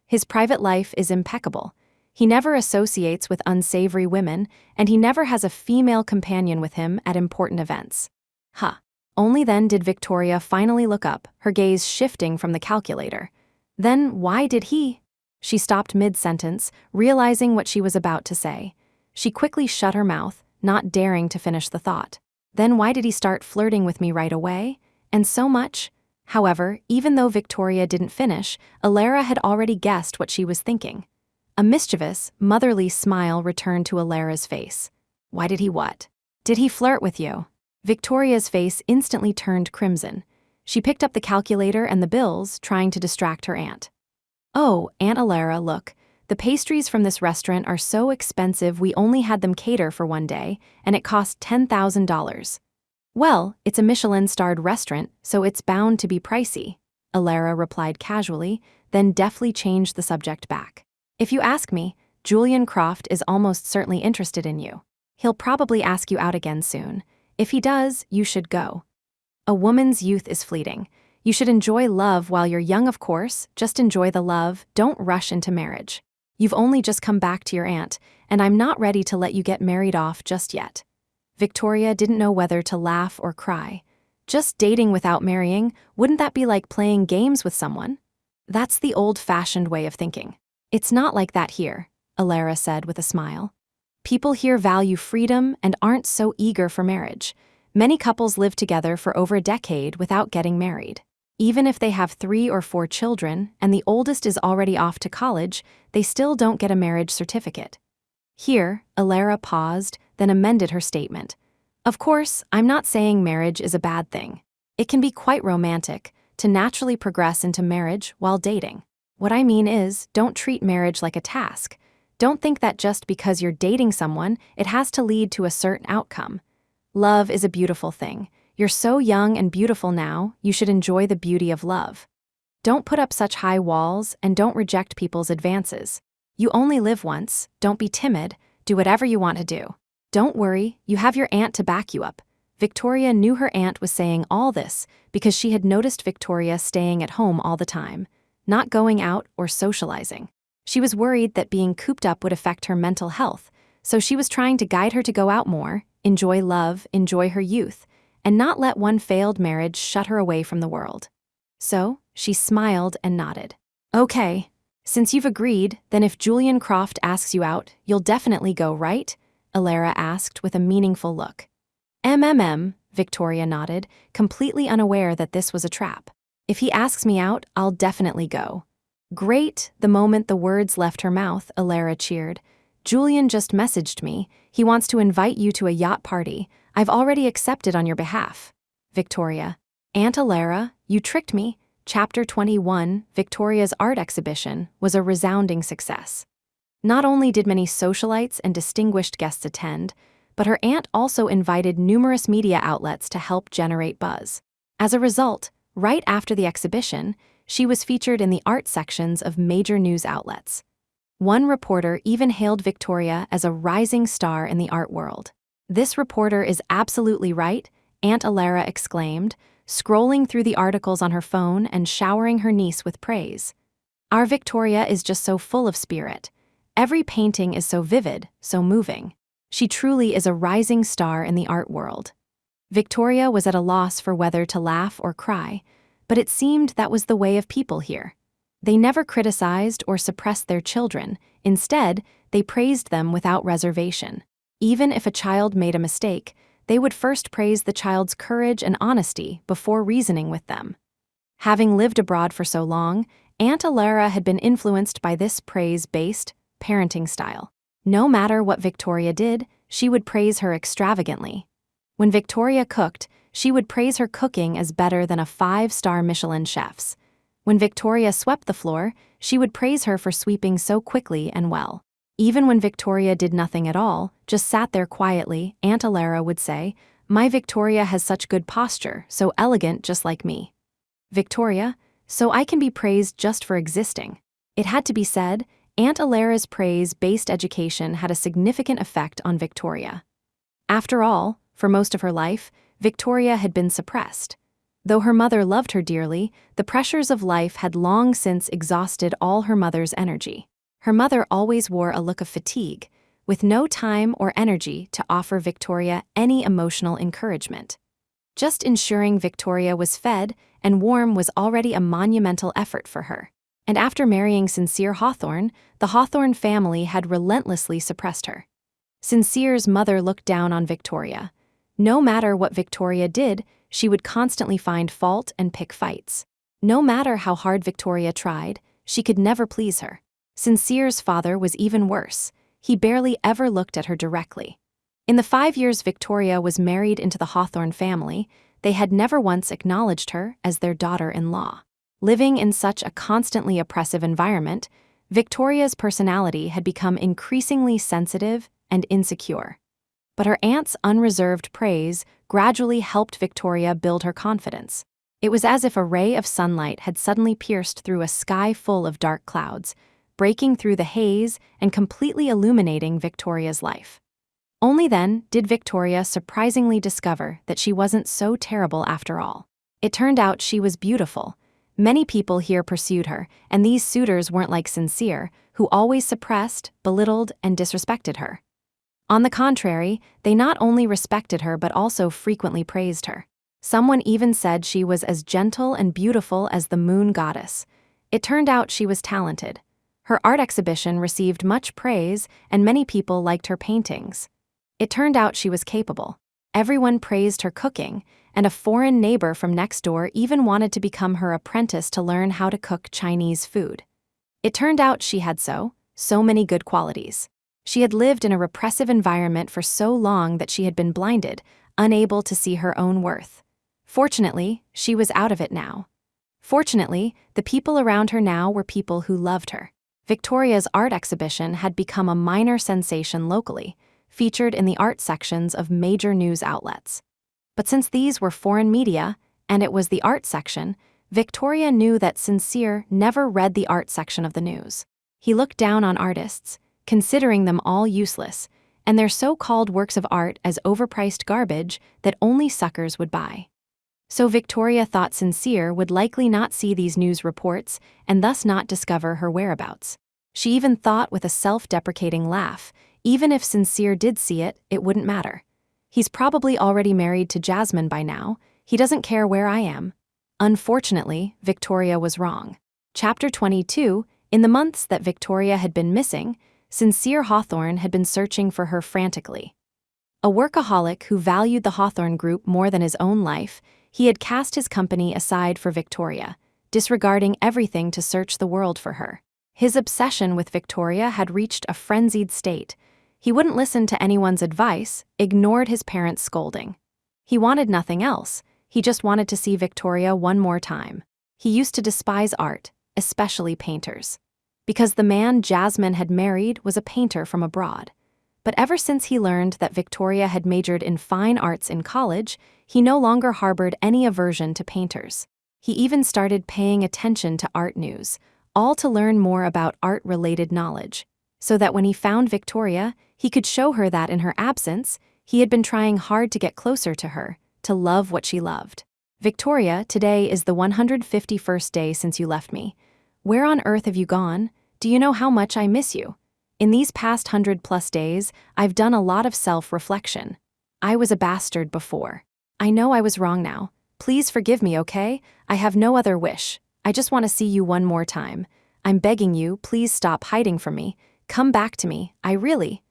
His private life is impeccable. He never associates with unsavory women, and he never has a female companion with him at important events. Huh. Only then did Victoria finally look up, her gaze shifting from the calculator. Then why did he? She stopped mid-sentence, realizing what she was about to say. She quickly shut her mouth, not daring to finish the thought. Then why did he start flirting with me right away? And so much? However, even though Victoria didn't finish, Alara had already guessed what she was thinking. A mischievous, motherly smile returned to Alara's face. Why did he what? Did he flirt with you? Victoria's face instantly turned crimson. She picked up the calculator and the bills, trying to distract her aunt. Oh, Aunt Alara, look. The pastries from this restaurant are so expensive we only had them cater for one day, and it cost $10,000. Well, it's a Michelin-starred restaurant, so it's bound to be pricey, Alara replied casually, then deftly changed the subject back. If you ask me, Julian Croft is almost certainly interested in you. He'll probably ask you out again soon. If he does, you should go. A woman's youth is fleeting. You should enjoy love while you're young, of course. Just enjoy the love, don't rush into marriage. You've only just come back to your aunt, and I'm not ready to let you get married off just yet. Victoria didn't know whether to laugh or cry. Just dating without marrying, wouldn't that be like playing games with someone? That's the old-fashioned way of thinking. It's not like that here, Alara said with a smile. People here value freedom and aren't so eager for marriage. Many couples live together for over a decade without getting married. Even if they have 3 or 4 children and the oldest is already off to college, they still don't get a marriage certificate. Here, Alara paused, then amended her statement. Of course, I'm not saying marriage is a bad thing. It can be quite romantic to naturally progress into marriage while dating. What I mean is, don't treat marriage like a task. Don't think that just because you're dating someone, it has to lead to a certain outcome. Love is a beautiful thing. You're so young and beautiful now, you should enjoy the beauty of love. Don't put up such high walls and don't reject people's advances. You only live once, don't be timid, do whatever you want to do. Don't worry, you have your aunt to back you up. Victoria knew her aunt was saying all this because she had noticed Victoria staying at home all the time, not going out or socializing. She was worried that being cooped up would affect her mental health, so she was trying to guide her to go out more, enjoy love, enjoy her youth, and not let one failed marriage shut her away from the world. So, she smiled and nodded. Okay, since you've agreed, then if Julian Croft asks you out, you'll definitely go, right? Alara asked with a meaningful look. Victoria nodded, completely unaware that this was a trap. If he asks me out, I'll definitely go. Great, the moment the words left her mouth, Alara cheered. Julian just messaged me. He wants to invite you to a yacht party. I've already accepted on your behalf. Victoria. Aunt Alara, you tricked me. Chapter 21, Victoria's art exhibition, was a resounding success. Not only did many socialites and distinguished guests attend, but her aunt also invited numerous media outlets to help generate buzz. As a result, right after the exhibition, she was featured in the art sections of major news outlets. One reporter even hailed Victoria as a rising star in the art world. This reporter is absolutely right, Aunt Alara exclaimed, scrolling through the articles on her phone and showering her niece with praise. Our Victoria is just so full of spirit. Every painting is so vivid, so moving. She truly is a rising star in the art world. Victoria was at a loss for whether to laugh or cry, but it seemed that was the way of people here. They never criticized or suppressed their children. Instead, they praised them without reservation. Even if a child made a mistake, they would first praise the child's courage and honesty before reasoning with them. Having lived abroad for so long, Aunt Alara had been influenced by this praise-based parenting style. No matter what Victoria did, she would praise her extravagantly. When Victoria cooked, she would praise her cooking as better than a 5-star Michelin chef's. When Victoria swept the floor, she would praise her for sweeping so quickly and well. Even when Victoria did nothing at all, just sat there quietly, Aunt Alara would say, "My Victoria has such good posture, so elegant just like me." Victoria, so I can be praised just for existing. It had to be said, Aunt Alara's praise-based education had a significant effect on Victoria. After all, for most of her life, Victoria had been suppressed. Though her mother loved her dearly, the pressures of life had long since exhausted all her mother's energy. Her mother always wore a look of fatigue, with no time or energy to offer Victoria any emotional encouragement. Just ensuring Victoria was fed and warm was already a monumental effort for her. And after marrying Sincere Hawthorne, the Hawthorne family had relentlessly suppressed her. Sincere's mother looked down on Victoria. No matter what Victoria did, she would constantly find fault and pick fights. No matter how hard Victoria tried, she could never please her. Sincere's father was even worse. He barely ever looked at her directly. In the 5 years Victoria was married into the Hawthorne family, they had never once acknowledged her as their daughter-in-law. Living in such a constantly oppressive environment, Victoria's personality had become increasingly sensitive and insecure. But her aunt's unreserved praise gradually helped Victoria build her confidence. It was as if a ray of sunlight had suddenly pierced through a sky full of dark clouds, breaking through the haze and completely illuminating Victoria's life. Only then did Victoria surprisingly discover that she wasn't so terrible after all. It turned out she was beautiful. Many people here pursued her, and these suitors weren't like Sincere, who always suppressed, belittled, and disrespected her. On the contrary, they not only respected her but also frequently praised her. Someone even said she was as gentle and beautiful as the moon goddess. It turned out she was talented. Her art exhibition received much praise, and many people liked her paintings. It turned out she was capable. Everyone praised her cooking, and a foreign neighbor from next door even wanted to become her apprentice to learn how to cook Chinese food. It turned out she had so many good qualities. She had lived in a repressive environment for so long that she had been blinded, unable to see her own worth. Fortunately, she was out of it now. Fortunately, the people around her now were people who loved her. Victoria's art exhibition had become a minor sensation locally, featured in the art sections of major news outlets. But since these were foreign media, and it was the art section, Victoria knew that Sincere never read the art section of the news. He looked down on artists, considering them all useless, and their so-called works of art as overpriced garbage that only suckers would buy. So Victoria thought Sincere would likely not see these news reports and thus not discover her whereabouts. She even thought with a self-deprecating laugh, even if Sincere did see it, it wouldn't matter. He's probably already married to Jasmine by now. He doesn't care where I am. Unfortunately, Victoria was wrong. Chapter 22, in the months that Victoria had been missing, Sincere Hawthorne had been searching for her frantically. A workaholic who valued the Hawthorne group more than his own life, he had cast his company aside for Victoria, disregarding everything to search the world for her. His obsession with Victoria had reached a frenzied state. He wouldn't listen to anyone's advice, ignored his parents' scolding. He wanted nothing else. He just wanted to see Victoria one more time. He used to despise art, especially painters, because the man Jasmine had married was a painter from abroad. But ever since he learned that Victoria had majored in fine arts in college, he no longer harbored any aversion to painters. He even started paying attention to art news, all to learn more about art-related knowledge, so that when he found Victoria, he could show her that in her absence, he had been trying hard to get closer to her, to love what she loved. Victoria, today is the 151st day since you left me. Where on earth have you gone? Do you know how much I miss you? In these past 100+ days, I've done a lot of self-reflection. I was a bastard before. I know I was wrong now. Please forgive me, okay? I have no other wish. I just want to see you one more time. I'm begging you, please stop hiding from me. Come back to me. I really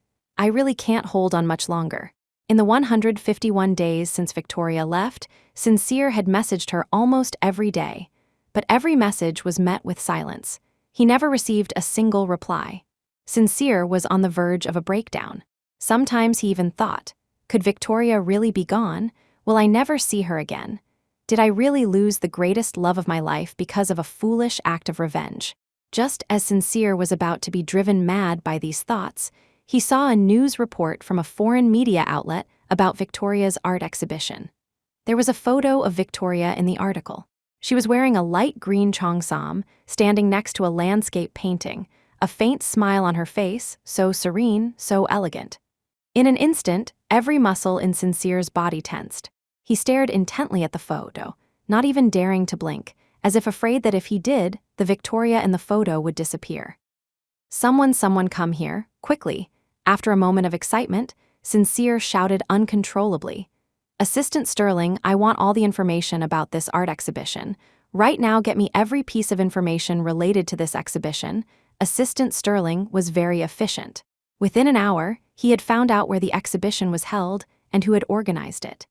can't hold on much longer. In the 151 days since Victoria left, Sincere had messaged her almost every day. But every message was met with silence. He never received a single reply. Sincere was on the verge of a breakdown. Sometimes he even thought, could Victoria really be gone? Will I never see her again? Did I really lose the greatest love of my life because of a foolish act of revenge? Just as Sincere was about to be driven mad by these thoughts, he saw a news report from a foreign media outlet about Victoria's art exhibition. There was a photo of Victoria in the article. She was wearing a light green cheongsam, standing next to a landscape painting, a faint smile on her face, so serene, so elegant. In an instant, every muscle in Sincere's body tensed. He stared intently at the photo, not even daring to blink, as if afraid that if he did, the Victoria in the photo would disappear. Someone come here, quickly." After a moment of excitement, Sincere shouted uncontrollably. "Assistant Sterling, I want all the information about this art exhibition. Right now, get me every piece of information related to this exhibition." Assistant Sterling was very efficient. Within an hour, he had found out where the exhibition was held and who had organized it.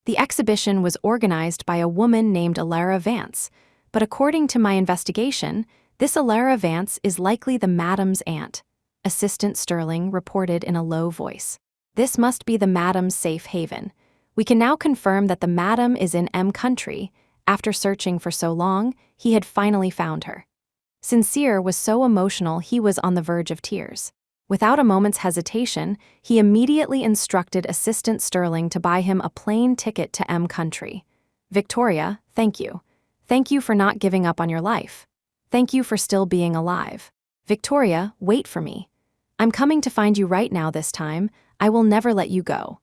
The exhibition was organized by a woman named Alara Vance, but according to my investigation, this Alara Vance is likely the madam's aunt. Assistant Sterling reported in a low voice. "This must be the madam's safe haven. We can now confirm that the madam is in M country." After searching for so long, he had finally found her. Sincere was so emotional he was on the verge of tears. Without a moment's hesitation, he immediately instructed Assistant Sterling to buy him a plane ticket to M country. "Victoria, thank you. Thank you for not giving up on your life. Thank you for still being alive. Victoria, wait for me. I'm coming to find you right now this time. I will never let you go.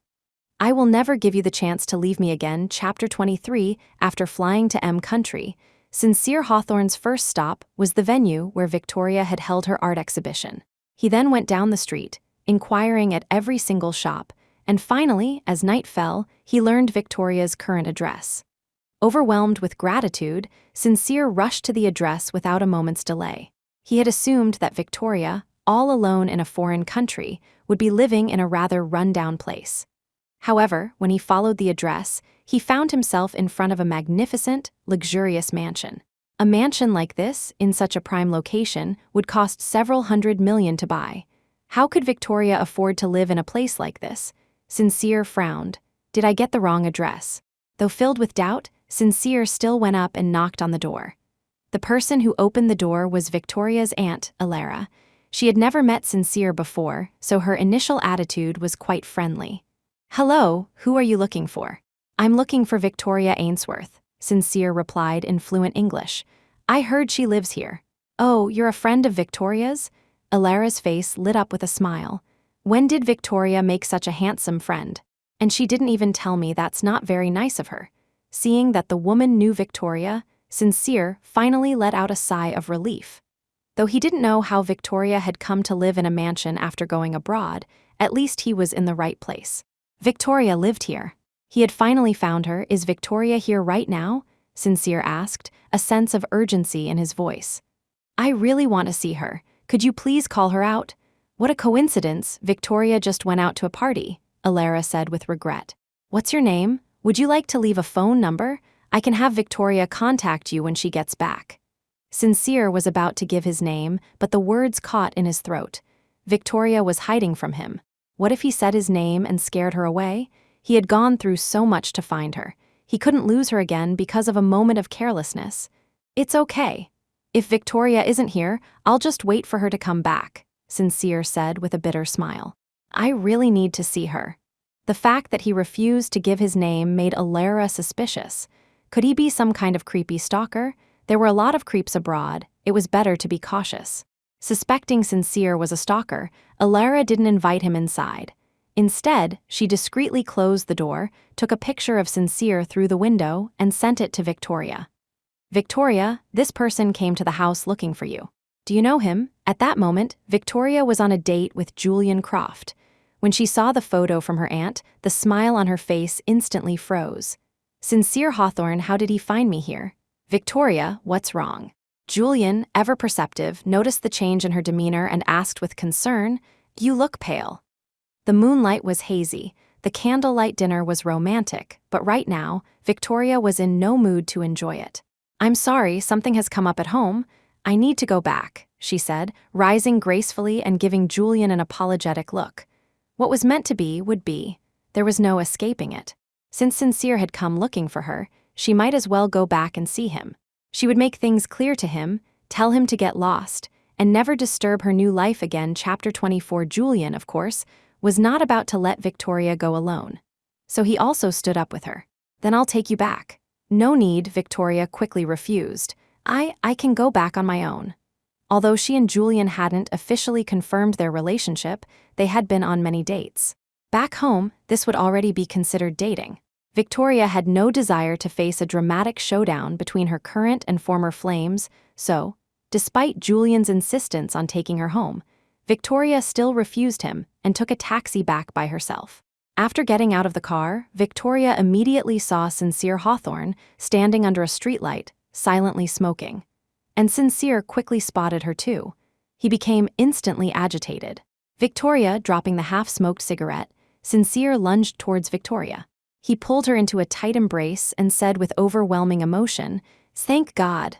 I will never give you the chance to leave me again." Chapter 23. After flying to M country, Sincere Hawthorne's first stop was the venue where Victoria had held her art exhibition. He then went down the street, inquiring at every single shop, and finally, as night fell, he learned Victoria's current address. Overwhelmed with gratitude, Sincere rushed to the address without a moment's delay. He had assumed that Victoria, all alone in a foreign country, would be living in a rather run-down place. However, when he followed the address, he found himself in front of a magnificent, luxurious mansion. A mansion like this, in such a prime location, would cost several $100 million to buy. How could Victoria afford to live in a place like this? Sincere frowned. Did I get the wrong address? Though filled with doubt, Sincere still went up and knocked on the door. The person who opened the door was Victoria's aunt, Alara. She had never met Sincere before, so her initial attitude was quite friendly. "Hello, who are you looking for?" "I'm looking for Victoria Ainsworth," Sincere replied in fluent English. "I heard she lives here." "Oh, you're a friend of Victoria's?" Alara's face lit up with a smile. "When did Victoria make such a handsome friend? And she didn't even tell me. That's not very nice of her." Seeing that the woman knew Victoria, Sincere finally let out a sigh of relief. Though he didn't know how Victoria had come to live in a mansion after going abroad, at least he was in the right place. Victoria lived here. He had finally found her. "Is Victoria here right now?" Sincere asked, a sense of urgency in his voice. "I really want to see her. Could you please call her out?" "What a coincidence, Victoria just went out to a party," Alara said with regret. "What's your name? Would you like to leave a phone number? I can have Victoria contact you when she gets back." Sincere was about to give his name, but the words caught in his throat. Victoria was hiding from him. What if he said his name and scared her away? He had gone through so much to find her. He couldn't lose her again because of a moment of carelessness. "It's okay. If Victoria isn't here, I'll just wait for her to come back," Sincere said with a bitter smile. "I really need to see her." The fact that he refused to give his name made Alara suspicious. Could he be some kind of creepy stalker? There were a lot of creeps abroad. It was better to be cautious. Suspecting Sincere was a stalker, Alara didn't invite him inside. Instead, she discreetly closed the door, took a picture of Sincere through the window, and sent it to Victoria. "Victoria, this person came to the house looking for you. Do you know him?" At that moment, Victoria was on a date with Julian Croft. When she saw the photo from her aunt, the smile on her face instantly froze. "Sincere Hawthorne, how did he find me here?" "Victoria, what's wrong?" Julian, ever perceptive, noticed the change in her demeanor and asked with concern, "You look pale." The moonlight was hazy. The candlelight dinner was romantic, but right now, Victoria was in no mood to enjoy it. "I'm sorry, something has come up at home. I need to go back," she said, rising gracefully and giving Julian an apologetic look. What was meant to be would be. There was no escaping it. Since Sincere had come looking for her, she might as well go back and see him. She would make things clear to him, tell him to get lost, and never disturb her new life again. Chapter 24. Julian, of course, was not about to let Victoria go alone. So he also stood up with her. "Then I'll take you back." "No need," Victoria quickly refused. I can go back on my own." Although she and Julian hadn't officially confirmed their relationship, they had been on many dates. Back home, this would already be considered dating. Victoria had no desire to face a dramatic showdown between her current and former flames, so, despite Julian's insistence on taking her home, Victoria still refused him and took a taxi back by herself. After getting out of the car, Victoria immediately saw Sincere Hawthorne standing under a streetlight, silently smoking. And Sincere quickly spotted her too. He became instantly agitated. Victoria dropping the half-smoked cigarette, Sincere lunged towards Victoria. He pulled her into a tight embrace and said with overwhelming emotion, "Thank God,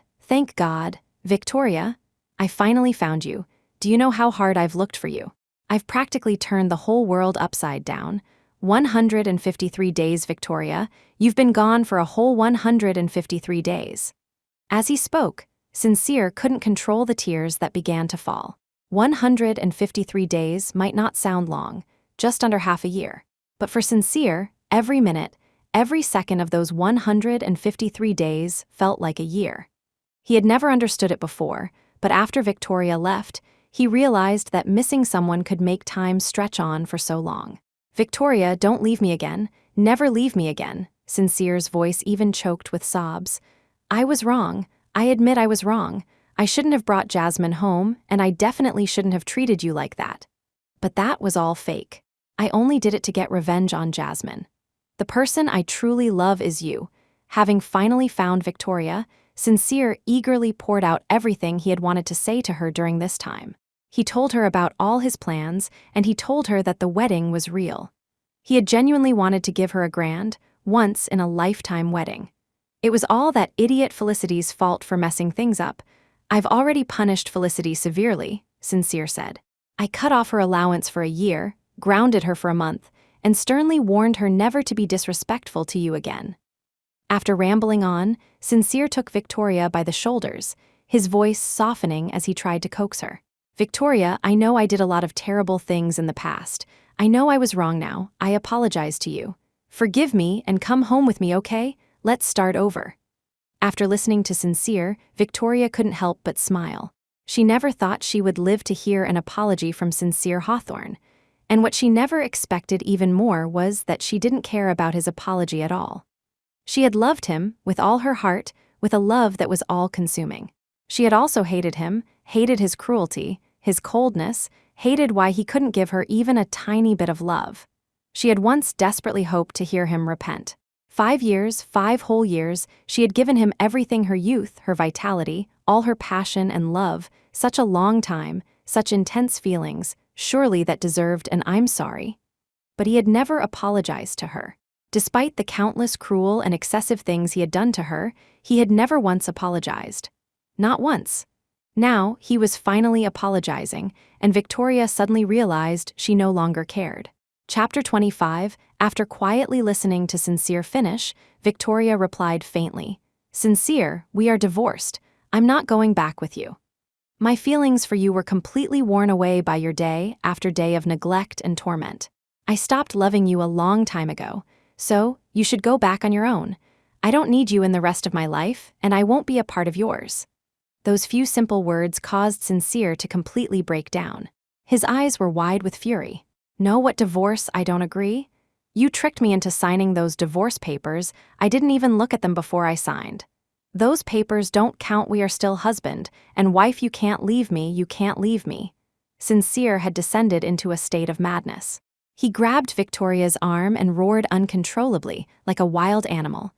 Victoria, I finally found you. Do you know how hard I've looked for you? I've practically turned the whole world upside down. 153 days, Victoria. You've been gone for a whole 153 days." As he spoke, Sincere couldn't control the tears that began to fall. 153 days might not sound long, just under half a year. But for Sincere, every minute, every second of those 153 days felt like a year. He had never understood it before, but after Victoria left, he realized that missing someone could make time stretch on for so long. "Victoria, don't leave me again. Never leave me again." Sincere's voice even choked with sobs. "I was wrong. I admit I was wrong. I shouldn't have brought Jasmine home, and I definitely shouldn't have treated you like that. But that was all fake. I only did it to get revenge on Jasmine. The person I truly love is you." Having finally found Victoria, Sincere eagerly poured out everything he had wanted to say to her during this time. He told her about all his plans, and he told her that the wedding was real. He had genuinely wanted to give her a grand, once-in-a-lifetime wedding. It was all that idiot Felicity's fault for messing things up. "I've already punished Felicity severely," Sincere said. "I cut off her allowance for a year, grounded her for a month, and sternly warned her never to be disrespectful to you again." After rambling on, Sincere took Victoria by the shoulders, his voice softening as he tried to coax her. "Victoria, I know I did a lot of terrible things in the past. I know I was wrong now. I apologize to you. Forgive me and come home with me, okay? Let's start over." After listening to Sincere, Victoria couldn't help but smile. She never thought she would live to hear an apology from Sincere Hawthorne, and what she never expected even more was that she didn't care about his apology at all. She had loved him with all her heart, with a love that was all-consuming. She had also hated him, hated his cruelty, his coldness, hated why he couldn't give her even a tiny bit of love. She had once desperately hoped to hear him repent. 5 years, 5 whole years, she had given him everything: her youth, her vitality, all her passion and love, such a long time, such intense feelings, surely that deserved an "I'm sorry." But he had never apologized to her. Despite the countless cruel and excessive things he had done to her, he had never once apologized. Not once. Now, he was finally apologizing, and Victoria suddenly realized she no longer cared. Chapter 25, after quietly listening to Sincere finish, Victoria replied faintly, "Sincere, we are divorced. I'm not going back with you. My feelings for you were completely worn away by your day after day of neglect and torment. I stopped loving you a long time ago, so you should go back on your own. I don't need you in the rest of my life, and I won't be a part of yours." Those few simple words caused Sincere to completely break down. His eyes were wide with fury. "No, what divorce? I don't agree. You tricked me into signing those divorce papers. I didn't even look at them before I signed. Those papers don't count. We are still husband and wife. You can't leave me, you can't leave me." Sincere had descended into a state of madness. He grabbed Victoria's arm and roared uncontrollably, like a wild animal.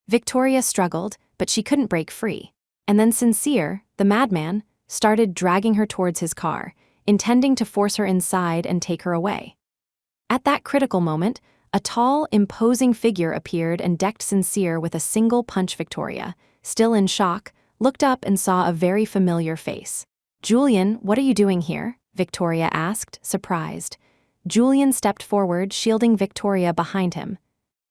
Victoria struggled, but she couldn't break free. And then Sincere, the madman, started dragging her towards his car, intending to force her inside and take her away. At that critical moment, a tall, imposing figure appeared and decked Sincere with a single punch. Victoria, still in shock, looked up and saw a very familiar face. "Julian, what are you doing here?" Victoria asked, surprised. Julian stepped forward, shielding Victoria behind him.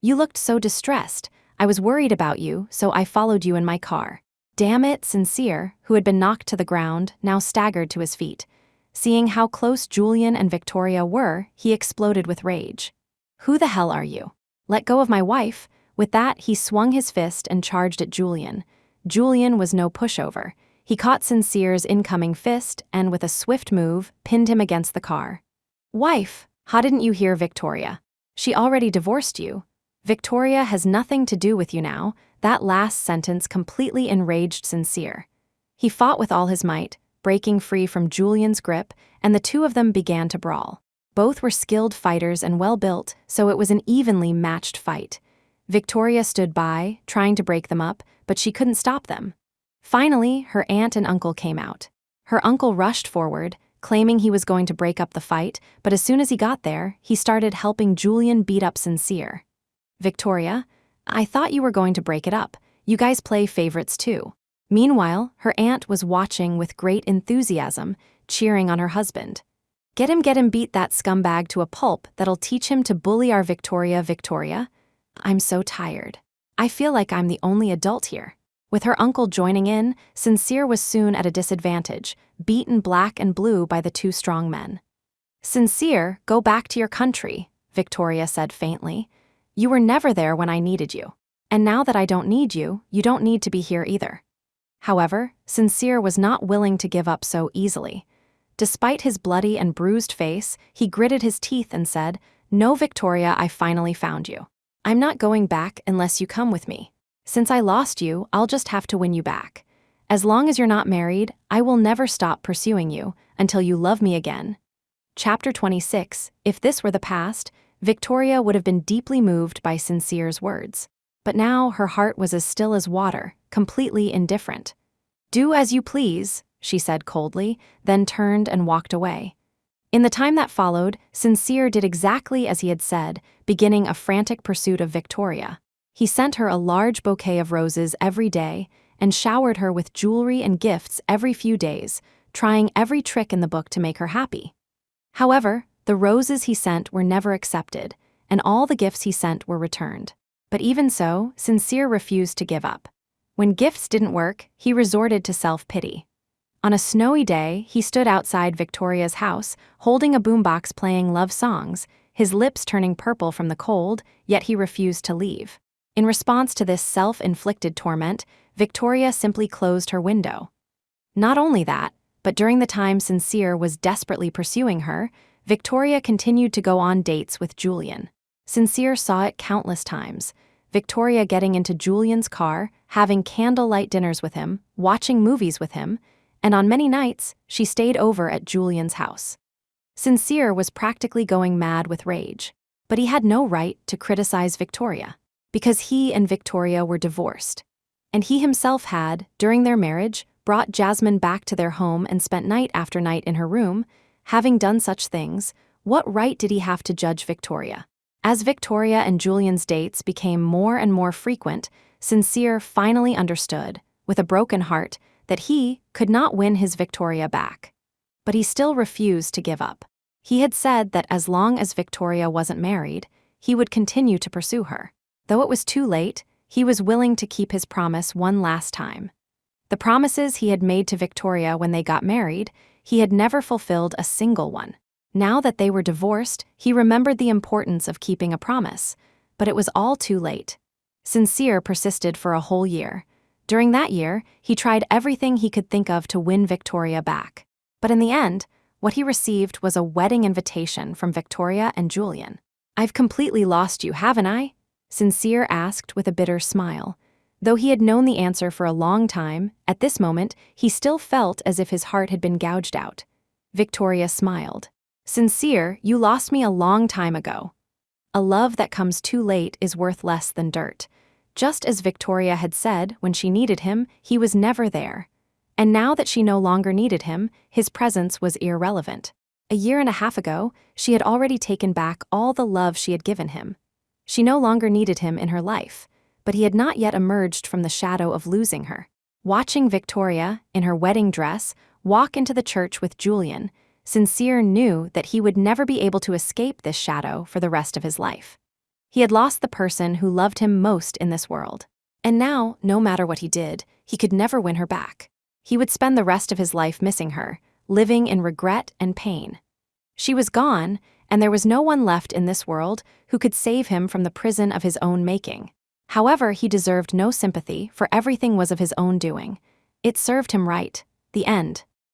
"You looked so distressed. I was worried about you, so I followed you in my car." "Damn it!" Sincere, who had been knocked to the ground, now staggered to his feet. Seeing how close Julian and Victoria were, he exploded with rage. "Who the hell are you? Let go of my wife." With that, he swung his fist and charged at Julian. Julian was no pushover. He caught Sincere's incoming fist and, with a swift move, pinned him against the car. "Wife, how didn't you hear Victoria? She already divorced you. Victoria has nothing to do with you now." That last sentence completely enraged Sincere. He fought with all his might, breaking free from Julian's grip, and the two of them began to brawl. Both were skilled fighters and well-built, so it was an evenly matched fight. Victoria stood by, trying to break them up, but she couldn't stop them. Finally, her aunt and uncle came out. Her uncle rushed forward, claiming he was going to break up the fight, but as soon as he got there, he started helping Julian beat up Sincere. "Victoria, I thought you were going to break it up. You guys play favorites too." Meanwhile, her aunt was watching with great enthusiasm, cheering on her husband. Get him, beat that scumbag to a pulp that'll teach him to bully our Victoria." "Victoria, I'm so tired. I feel like I'm the only adult here." With her uncle joining in, Sincere was soon at a disadvantage, beaten black and blue by the two strong men. "Sincere, go back to your country," Victoria said faintly. "You were never there when I needed you. And now that I don't need you, you don't need to be here either." However, Sincere was not willing to give up so easily. Despite his bloody and bruised face, he gritted his teeth and said, "No, Victoria, I finally found you. I'm not going back unless you come with me. Since I lost you, I'll just have to win you back. As long as you're not married, I will never stop pursuing you until you love me again." Chapter 26. If this were the past, Victoria would have been deeply moved by Sincere's words. But now her heart was as still as water, completely indifferent. "Do as you please," she said coldly, then turned and walked away. In the time that followed, Sincere did exactly as he had said, beginning a frantic pursuit of Victoria. He sent her a large bouquet of roses every day and showered her with jewelry and gifts every few days, trying every trick in the book to make her happy. However, the roses he sent were never accepted, and all the gifts he sent were returned. But even so, Sincere refused to give up. When gifts didn't work, he resorted to self-pity. On a snowy day, he stood outside Victoria's house, holding a boombox playing love songs, his lips turning purple from the cold, yet he refused to leave. In response to this self-inflicted torment, Victoria simply closed her window. Not only that, but during the time Sincere was desperately pursuing her, Victoria continued to go on dates with Julian. Sincere saw it countless times. Victoria getting into Julian's car, having candlelight dinners with him, watching movies with him, and on many nights, she stayed over at Julian's house. Sincere was practically going mad with rage, but he had no right to criticize Victoria, because he and Victoria were divorced. And he himself had, during their marriage, brought Jasmine back to their home and spent night after night in her room. Having done such things, what right did he have to judge Victoria? As Victoria and Julian's dates became more and more frequent, Sincere finally understood, with a broken heart, that he could not win his Victoria back. But he still refused to give up. He had said that as long as Victoria wasn't married, he would continue to pursue her. Though it was too late, he was willing to keep his promise one last time. The promises he had made to Victoria when they got married, he had never fulfilled a single one. Now that they were divorced, he remembered the importance of keeping a promise, but it was all too late. Sincere persisted for a whole year. During that year, he tried everything he could think of to win Victoria back. But in the end, what he received was a wedding invitation from Victoria and Julian. "I've completely lost you, haven't I?" Sincere asked with a bitter smile. Though he had known the answer for a long time, at this moment, he still felt as if his heart had been gouged out. Victoria smiled. "Sincere, you lost me a long time ago. A love that comes too late is worth less than dirt." Just as Victoria had said when she needed him, he was never there. And now that she no longer needed him, his presence was irrelevant. A year and a half ago, she had already taken back all the love she had given him. She no longer needed him in her life, but he had not yet emerged from the shadow of losing her. Watching Victoria, in her wedding dress, walk into the church with Julian, Sincere knew that he would never be able to escape this shadow for the rest of his life. He had lost the person who loved him most in this world. And now, no matter what he did, he could never win her back. He would spend the rest of his life missing her, living in regret and pain. She was gone, and there was no one left in this world who could save him from the prison of his own making. However, he deserved no sympathy, for everything was of his own doing. It served him right. The end.